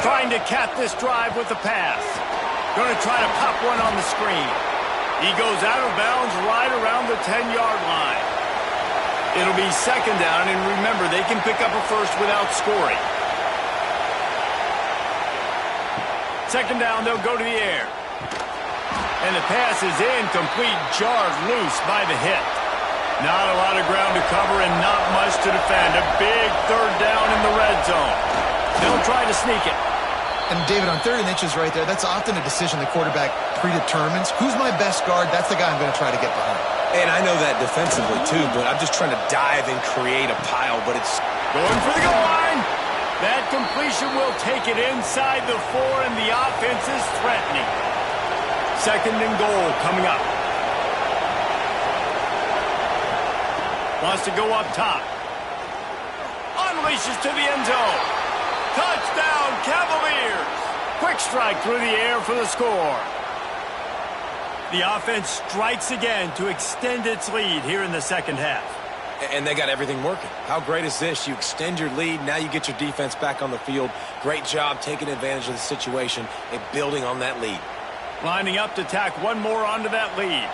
Trying to cap this drive with the pass. Going to try to pop one on the screen. He goes out of bounds right around the 10-yard line. It'll be 2nd down, and remember, they can pick up a 1st without scoring. 2nd down, they'll go to the air. And the pass is incomplete, jarred loose by the hit. Not a lot of ground to cover and not much to defend. A big 3rd down in the red zone. They'll try to sneak it. And David, on 3rd and inches right there, that's often a decision the quarterback predetermines. Who's my best guard? That's the guy I'm going to try to get behind. And I know that defensively, too, but I'm just trying to dive and create a pile, but it's going for the goal line. That completion will take it inside the 4, and the offense is threatening. 2nd and goal coming up. Wants to go up top. Unleashes to the end zone. Touchdown, Cavaliers! Quick strike through the air for the score. The offense strikes again to extend its lead here in the 2nd half. And they got everything working. How great is this? You extend your lead, now you get your defense back on the field. Great job taking advantage of the situation and building on that lead. Lining up to tack one more onto that lead.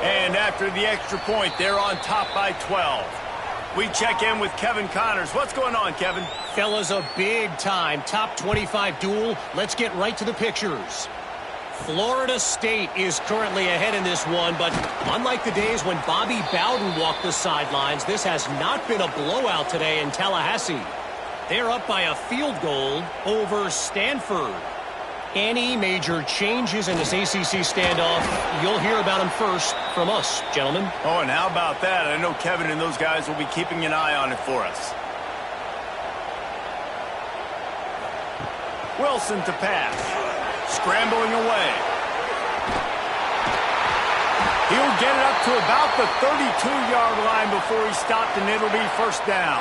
And after the extra point, they're on top by 12. We check in with Kevin Connors. What's going on, Kevin? Fellas, a big-time top 25 duel. Let's get right to the pictures. Florida State is currently ahead in this one, but unlike the days when Bobby Bowden walked the sidelines, this has not been a blowout today in Tallahassee. They're up by a field goal over Stanford. Any major changes in this ACC standoff, you'll hear about them first from us, gentlemen. Oh, and how about that? I know Kevin and those guys will be keeping an eye on it for us. Wilson to pass. Scrambling away. He'll get it up to about the 32-yard line before he stopped, and it'll be first down.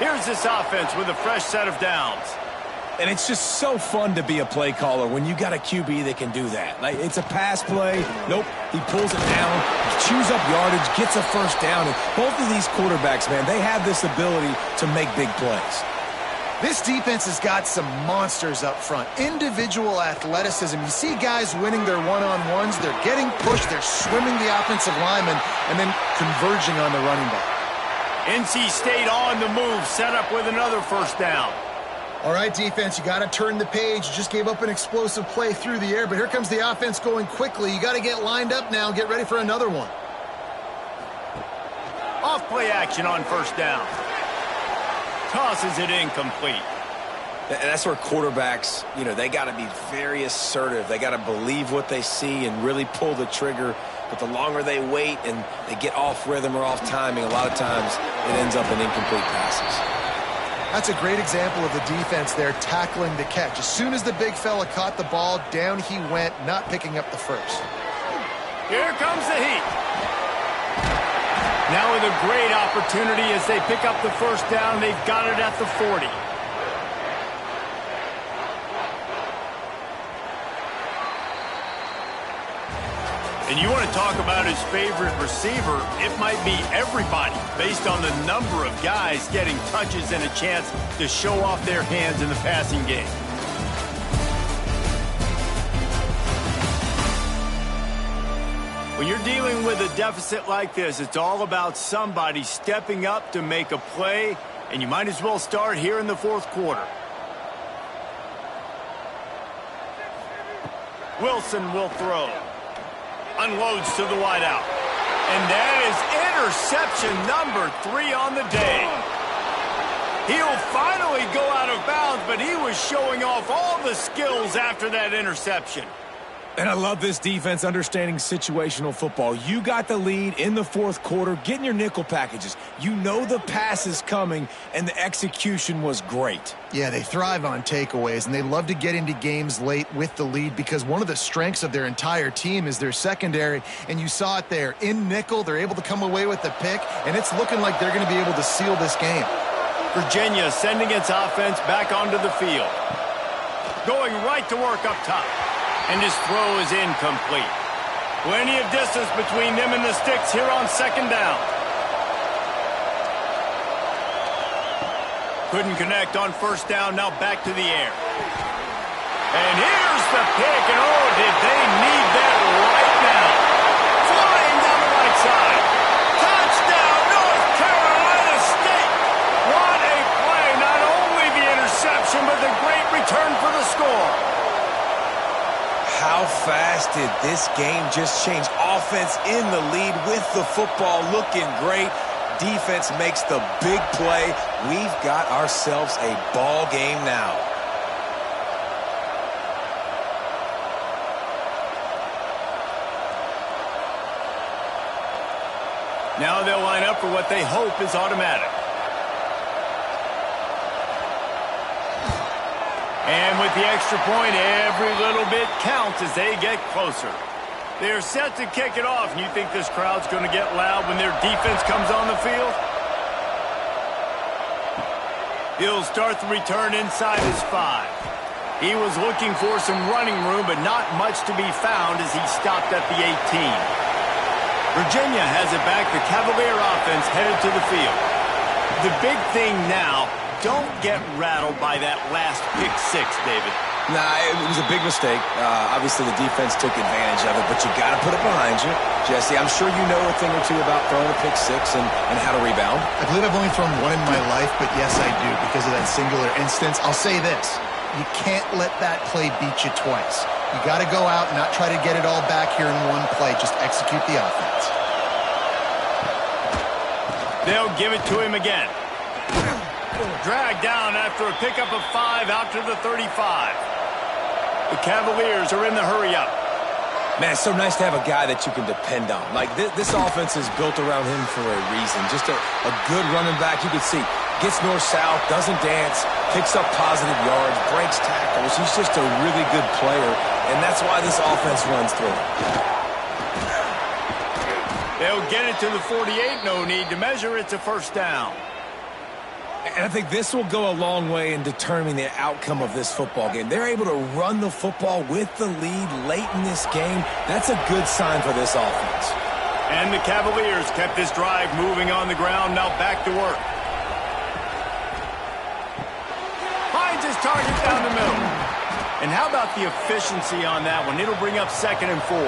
Here's this offense with a fresh set of downs. And it's just so fun to be a play caller when you got a QB that can do that. Like, it's a pass play. Nope, he pulls it down, chews up yardage, gets a first down. And both of these quarterbacks, man, they have this ability to make big plays. This defense has got some monsters up front. Individual athleticism. You see guys winning their one-on-ones. They're getting pushed. They're swimming the offensive lineman and then converging on the running back. NC State on the move, set up with another first down. All right, defense, you got to turn the page. You just gave up an explosive play through the air, but here comes the offense going quickly. You got to get lined up now and get ready for another one. Off play action on first down. Tosses it incomplete. And that's where quarterbacks, you know, they got to be very assertive. They got to believe what they see and really pull the trigger. But the longer they wait and they get off rhythm or off timing, a lot of times it ends up in incomplete passes. That's a great example of the defense there tackling the catch. As soon as the big fella caught the ball, down he went, not picking up the first. Here comes the heat. Now with a great opportunity as they pick up the first down. They've got it at the 40. And you want to talk about his favorite receiver, it might be everybody based on the number of guys getting touches and a chance to show off their hands in the passing game. When you're dealing with a deficit like this, it's all about somebody stepping up to make a play, and you might as well start here in the fourth quarter. Wilson will throw. Unloads to the wideout. And that is interception number 3 on the day. He'll finally go out of bounds, but he was showing off all the skills after that interception. And I love this defense understanding situational football. You got the lead in the fourth quarter, getting your nickel packages. You know the pass is coming, and the execution was great. Yeah, they thrive on takeaways, and they love to get into games late with the lead because one of the strengths of their entire team is their secondary, and you saw it there. In nickel, they're able to come away with the pick, and it's looking like they're going to be able to seal this game. Virginia sending its offense back onto the field. Going right to work up top. And his throw is incomplete. Plenty of distance between them and the sticks here on second down. Couldn't connect on first down, now back to the air. And here's the pick, and oh, did they need that right now. Flying down the right side. Touchdown, North Carolina State. What a play. Not only the interception, but the great return for the score. How fast did this game just change? Offense in the lead with the football looking great. Defense makes the big play. We've got ourselves a ball game now. Now they'll line up for what they hope is automatic. And with the extra point, every little bit counts as they get closer. They're set to kick it off, and you think this crowd's going to get loud when their defense comes on the field? He'll start the return inside his 5. He was looking for some running room, but not much to be found as he stopped at the 18. Virginia has it back. The Cavalier offense headed to the field. The big thing now, don't get rattled by that last pick 6, David. Nah, it was a big mistake. Obviously, the defense took advantage of it, but you got to put it behind you. Jesse, I'm sure you know a thing or two about throwing a pick 6 and how to rebound. I believe I've only thrown one in my life, but yes, I do because of that singular instance. I'll say this. You can't let that play beat you twice. You got to go out and not try to get it all back here in one play. Just execute the offense. They'll give it to him again. Dragged down after a pickup of 5 out to the 35. The Cavaliers are in the hurry-up. Man, it's so nice to have a guy that you can depend on. Like, this offense is built around him for a reason. Just a good running back. You can see, gets north-south, doesn't dance, picks up positive yards, breaks tackles. He's just a really good player, and that's why this offense runs through. They'll get it to the 48. No need to measure. It's a first down. And I think this will go a long way in determining the outcome of this football game. They're able to run the football with the lead late in this game. That's a good sign for this offense. And the Cavaliers kept this drive moving on the ground. Now back to work. Finds his target down the middle. And how about the efficiency on that one? It'll bring up 2nd and 4.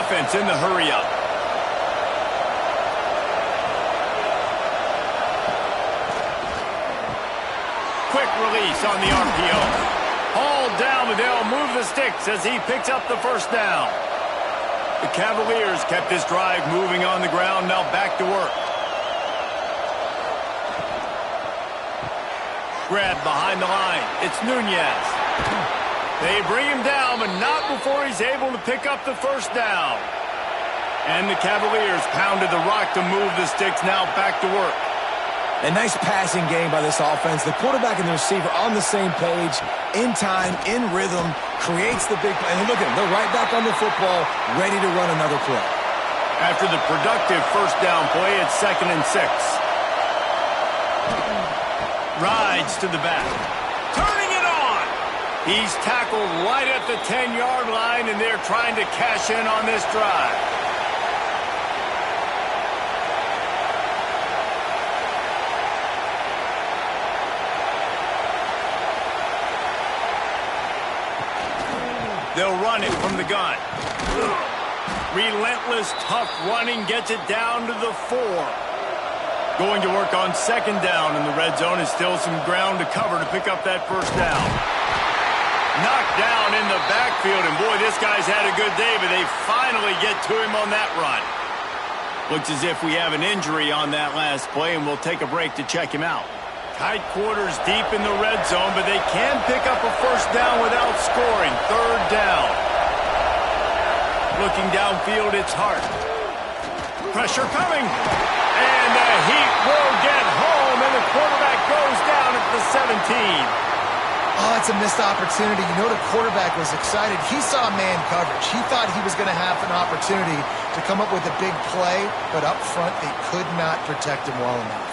Offense in the hurry-up. Quick release on the RPO. Hauled down, but they'll move the sticks as he picks up the first down. The Cavaliers kept this drive moving on the ground. Now back to work. Grab behind the line. It's Nunez. They bring him down, but not before he's able to pick up the first down. And the Cavaliers pounded the rock to move the sticks. Now back to work. A nice passing game by this offense. The quarterback and the receiver on the same page, in time, in rhythm, creates the big play. And look at them. They're right back on the football, ready to run another play. After the productive first down play, it's 2nd and 6. Rides to the back. Turning it on. He's tackled right at the 10-yard line, and they're trying to cash in on this drive. They'll run it from the gun. Relentless, tough running gets it down to the 4. Going to work on 2nd down in the red zone. Is still some ground to cover to pick up that first down. Knocked down in the backfield, and boy, this guy's had a good day, but they finally get to him on that run. Looks as if we have an injury on that last play, and we'll take a break to check him out. Tight quarters deep in the red zone, but they can pick up a first down without scoring. 3rd down. Looking downfield, it's Hart. Pressure coming. And the Heat will get home, and the quarterback goes down at the 17. Oh, it's a missed opportunity. You know the quarterback was excited. He saw man coverage. He thought he was going to have an opportunity to come up with a big play, but up front they could not protect him well enough.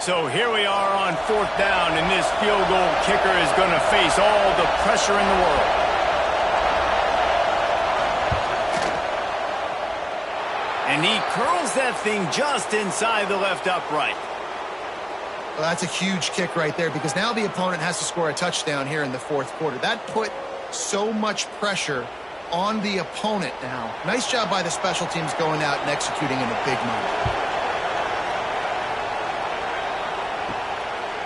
So here we are on 4th down, and this field goal kicker is going to face all the pressure in the world. And he curls that thing just inside the left upright. Well, that's a huge kick right there, because now the opponent has to score a touchdown here in the 4th quarter. That put so much pressure on the opponent now. Nice job by the special teams going out and executing in a big moment.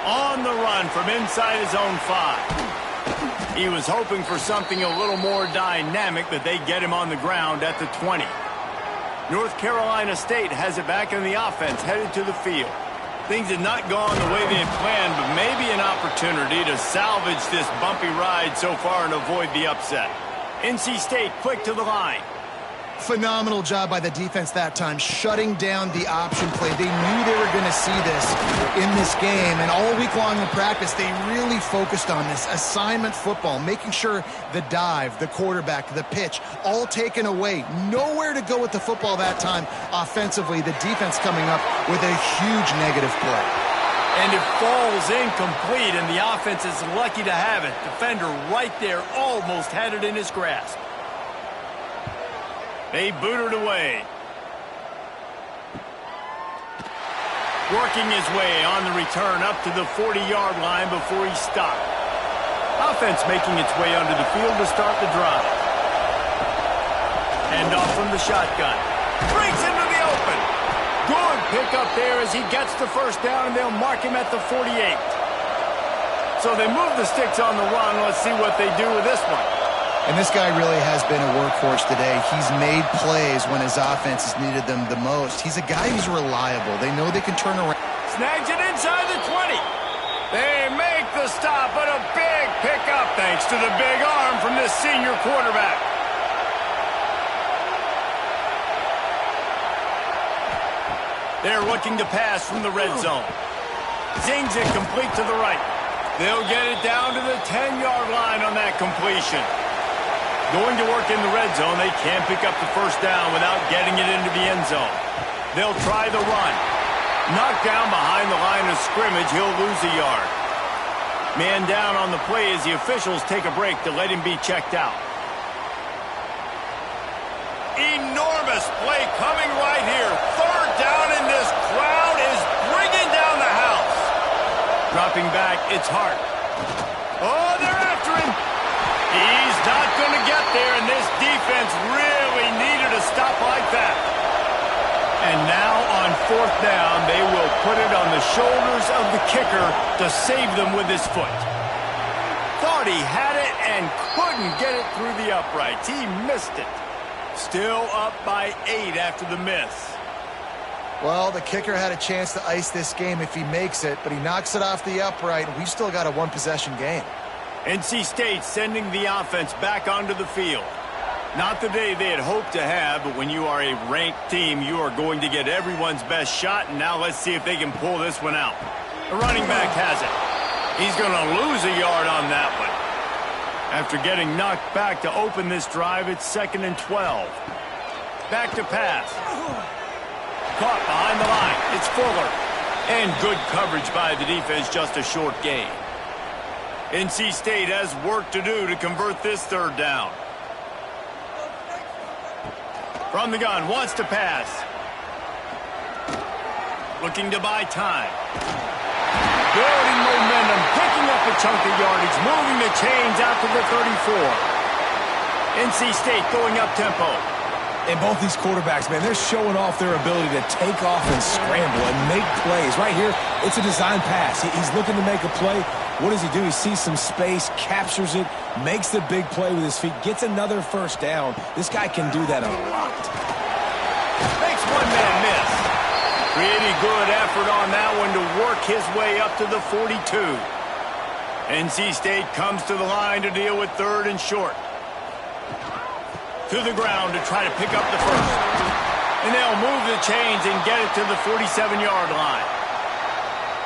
On the run from inside his own 5. He was hoping for something a little more dynamic, but they get him on the ground at the 20. North Carolina State has it back in the offense, headed to the field. Things had not gone the way they had planned, but maybe an opportunity to salvage this bumpy ride so far and avoid the upset. NC State quick to the line. Phenomenal job by the defense that time, shutting down the option play. They knew they were going to see this in this game, and all week long in practice, they really focused on this assignment football, making sure the dive, the quarterback, the pitch, all taken away. Nowhere to go with the football that time offensively. The defense coming up with a huge negative play. And it falls incomplete, and the offense is lucky to have it. Defender right there almost had it in his grasp. They boot it away. Working his way on the return up to the 40-yard line before he stopped. Offense making its way under the field to start the drive. Hand off from the shotgun. Breaks into the open. Good pickup there as he gets the first down, and they'll mark him at the 48. So they move the sticks on the run. Let's see what they do with this one. And this guy really has been a workhorse today. He's made plays when his offense has needed them the most. He's a guy who's reliable. They know they can turn around. Snags it inside the 20. They make the stop, but a big pickup thanks to the big arm from this senior quarterback. They're looking to pass from the red zone. Zings it complete to the right. They'll get it down to the 10-yard line on that completion. Going to work in the red zone, they can't pick up the first down without getting it into the end zone. They'll try the run. Knocked down behind the line of scrimmage, he'll lose a yard. Man down on the play as the officials take a break to let him be checked out. Enormous play coming right here. Third down, and this crowd is bringing down the house. Dropping back, it's Hart. Oh, they're after him. He's not going to get there, and this defense really needed a stop like that. And now on fourth down, they will put it on the shoulders of the kicker to save them with his foot. Thought he had it and couldn't get it through the uprights. He missed it. Still up by 8 after the miss. Well, the kicker had a chance to ice this game if he makes it, but he knocks it off the upright, and we've still got a one-possession game. NC State sending the offense back onto the field. Not the day they had hoped to have, but when you are a ranked team, you are going to get everyone's best shot, and now let's see if they can pull this one out. The running back has it. He's going to lose a yard on that one. After getting knocked back to open this drive, it's 2nd and 12. Back to pass. Caught behind the line. It's Fuller. And good coverage by the defense, just a short gain. NC State has work to do to convert this third down. From the gun, wants to pass. Looking to buy time. Building momentum, picking up a chunk of yardage, moving the chains out to the 34. NC State going up tempo. And both these quarterbacks, man, they're showing off their ability to take off and scramble and make plays. Right here, it's a design pass. He's looking to make a play. What does he do? He sees some space, captures it, makes the big play with his feet, gets another first down. This guy can do that a lot. Makes one man miss. Pretty good effort on that one to work his way up to the 42. NC State comes to the line to deal with 3rd and short. To the ground to try to pick up the first. And they'll move the chains and get it to the 47-yard line.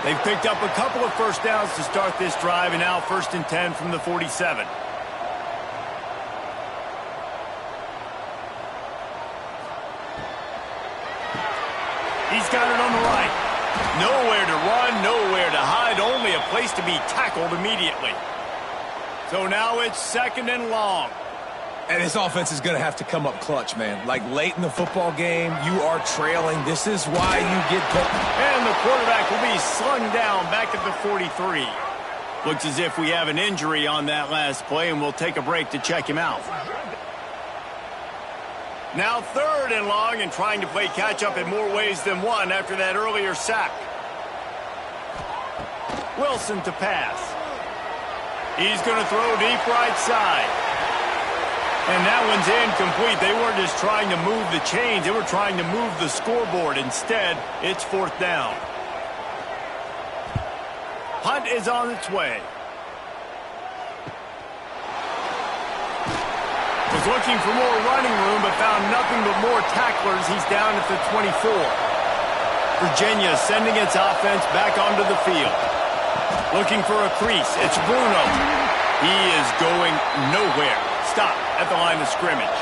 They've picked up a couple of first downs to start this drive, and now 1st and 10 from the 47. He's got it on the right. Nowhere to run, nowhere to hide, only a place to be tackled immediately. So now it's 2nd and long. And this offense is going to have to come up clutch, man. Like late in the football game, you are trailing. This is why you get picked. And the quarterback will be slung down back at the 43. Looks as if we have an injury on that last play, and we'll take a break to check him out. Now 3rd and long, and trying to play catch-up in more ways than one after that earlier sack. Wilson to pass. He's going to throw deep right side. And that one's incomplete. They weren't just trying to move the chains. They were trying to move the scoreboard. Instead, it's 4th down. Punt is on its way. Was looking for more running room, but found nothing but more tacklers. He's down at the 24. Virginia sending its offense back onto the field. Looking for a crease. It's Bruno. He is going nowhere. Stop at the line of scrimmage.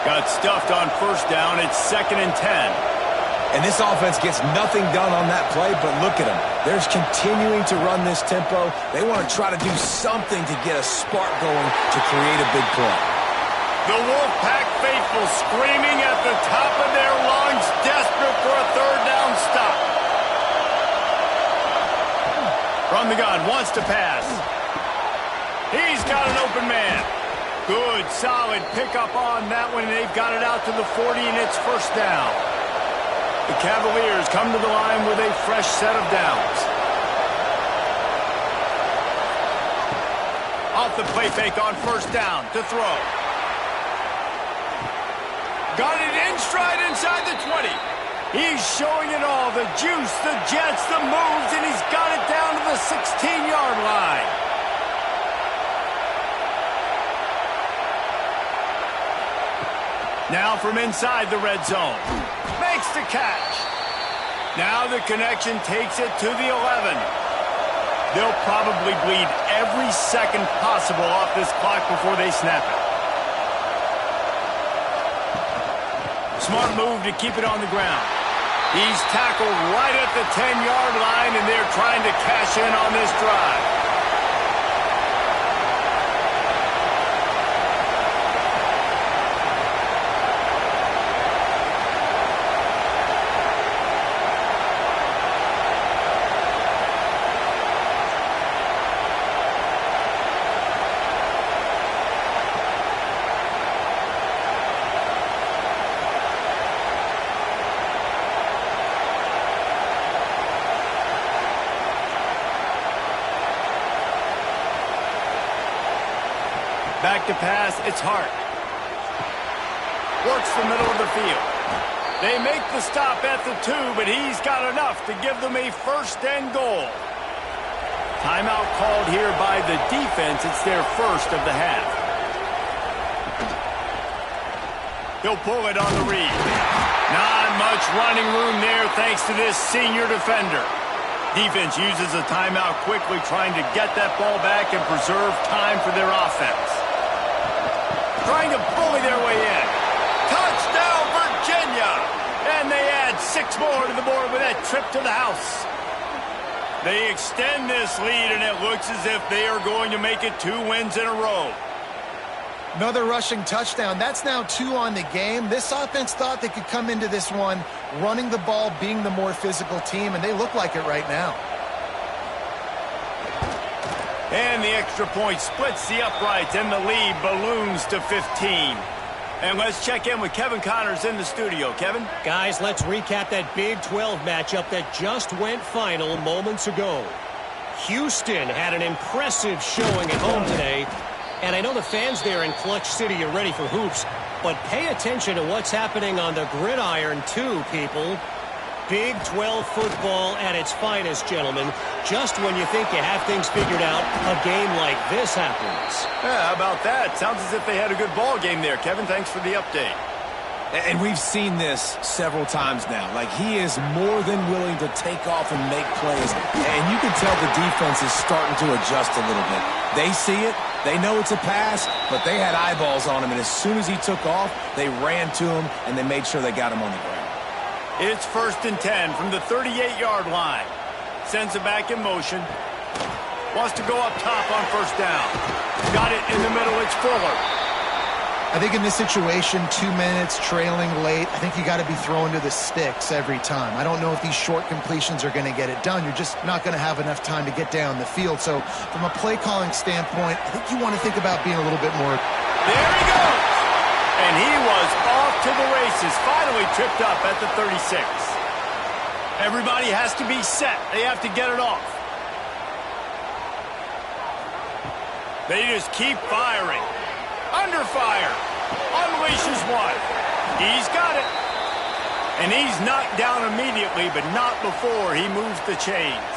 Got stuffed on 1st down. It's 2nd and 10. And this offense gets nothing done on that play, but look at them. They're continuing to run this tempo. They want to try to do something to get a spark going to create a big play. The Wolfpack faithful screaming at the top of their lungs, desperate for a 3rd down stop. From the gun, wants to pass. He's got an open man. Good, solid pickup on that one, and they've got it out to the 40, and it's 1st down. The Cavaliers come to the line with a fresh set of downs. Off the play fake on first down to throw. Got it in stride inside the 20. He's showing it all. The juice, the jets, the moves, and he's got it down to the 16-yard line. Now from inside the red zone. Makes the catch. Now the connection takes it to the 11. They'll probably bleed every second possible off this clock before they snap it. Smart move to keep it on the ground. He's tackled right at the 10-yard line, and they're trying to cash in on this drive. Back to pass, it's Hart. Works the middle of the field. They make the stop at the 2, but he's got enough to give them a first and goal. Timeout called here by the defense. It's their first of the half. He'll pull it on the read. Not much running room there thanks to this senior defender. Defense uses a timeout quickly, trying to get that ball back and preserve time for their offense. Trying to bully their way in. Touchdown, Virginia! And they add 6 more to the board with that trip to the house. They extend this lead, and it looks as if they are going to make it 2 wins in a row. Another rushing touchdown. That's now 2 on the game. This offense thought they could come into this one running the ball, being the more physical team, and they look like it right now. And the extra point splits the uprights, and the lead balloons to 15. And let's check in with Kevin Connors in the studio. Kevin? Guys, let's recap that Big 12 matchup that just went final moments ago. Houston had an impressive showing at home today. And I know the fans there in Clutch City are ready for hoops, but pay attention to what's happening on the gridiron too, people. Big 12 football at its finest, gentlemen. Just when you think you have things figured out, a game like this happens. Yeah, how about that? Sounds as if they had a good ball game there, Kevin. Thanks for the update. And we've seen this several times now. Like, he is more than willing to take off and make plays. And you can tell the defense is starting to adjust a little bit. They see it. They know it's a pass, but they had eyeballs on him. And as soon as he took off, they ran to him, and they made sure they got him on the ground. It's 1st and 10 from the 38-yard line. Sends it back in motion. Wants to go up top on first down. Got it in the middle. It's Fuller. I think in this situation, 2 minutes, trailing late, I think you got to be throwing to the sticks every time. I don't know if these short completions are going to get it done. You're just not going to have enough time to get down the field. So from a play calling standpoint, I think you want to think about being a little bit more. There he goes. And he was off to the races. Finally tripped up at the 36. Everybody has to be set. They have to get it off. They just keep firing. Under fire. Unleashes one. He's got it. And he's knocked down immediately, but not before he moves the chains.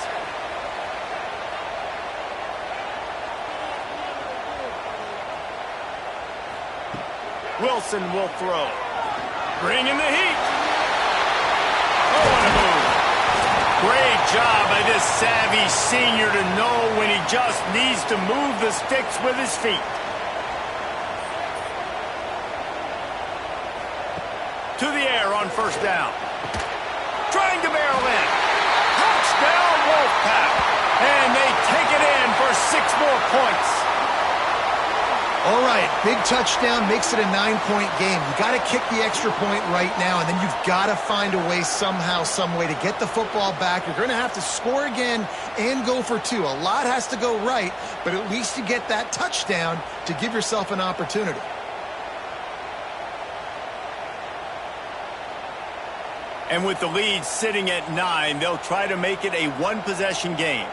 Wilson will throw. Bringing the heat. Oh, what a move. Great job by this savvy senior to know when he just needs to move the sticks with his feet. To the air on first down. Trying to barrel in. Touchdown, Wolfpack. And they take it in for 6 more points. All right, big touchdown makes it a 9-point game. You got to kick the extra point right now, and then you've got to find a way somehow, some way to get the football back. You're going to have to score again and go for 2. A lot has to go right, but at least you get that touchdown to give yourself an opportunity. And with the lead sitting at 9, they'll try to make it a 1-possession game.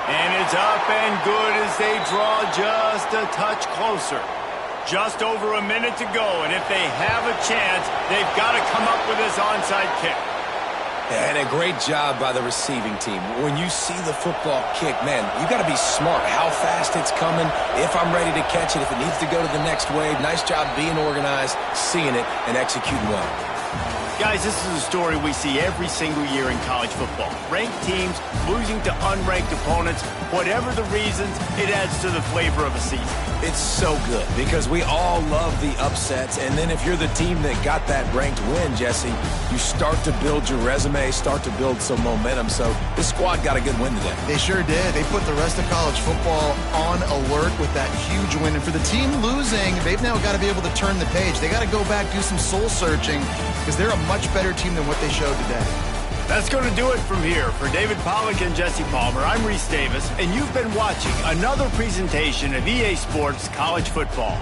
And it's up and good as they draw just a touch closer. Just over a minute to go, and if they have a chance, they've got to come up with this onside kick. And a great job by the receiving team. When you see the football kick, man, you got to be smart. How fast it's coming, if I'm ready to catch it, if it needs to go to the next wave. Nice job being organized, seeing it, and executing well. Guys, this is a story we see every single year in college football. Ranked teams losing to unranked opponents. Whatever the reasons, it adds to the flavor of a season. It's so good because we all love the upsets. And then if you're the team that got that ranked win, Jesse, you start to build your resume, start to build some momentum. So this squad got a good win today. They sure did. They put the rest of college football on alert with that huge win. And for the team losing, they've now got to be able to turn the page. They got to go back, do some soul searching, because they're a much better team than what they showed today. That's going to do it from here. For David Pollack and Jesse Palmer, I'm Reese Davis, and you've been watching another presentation of EA Sports College Football.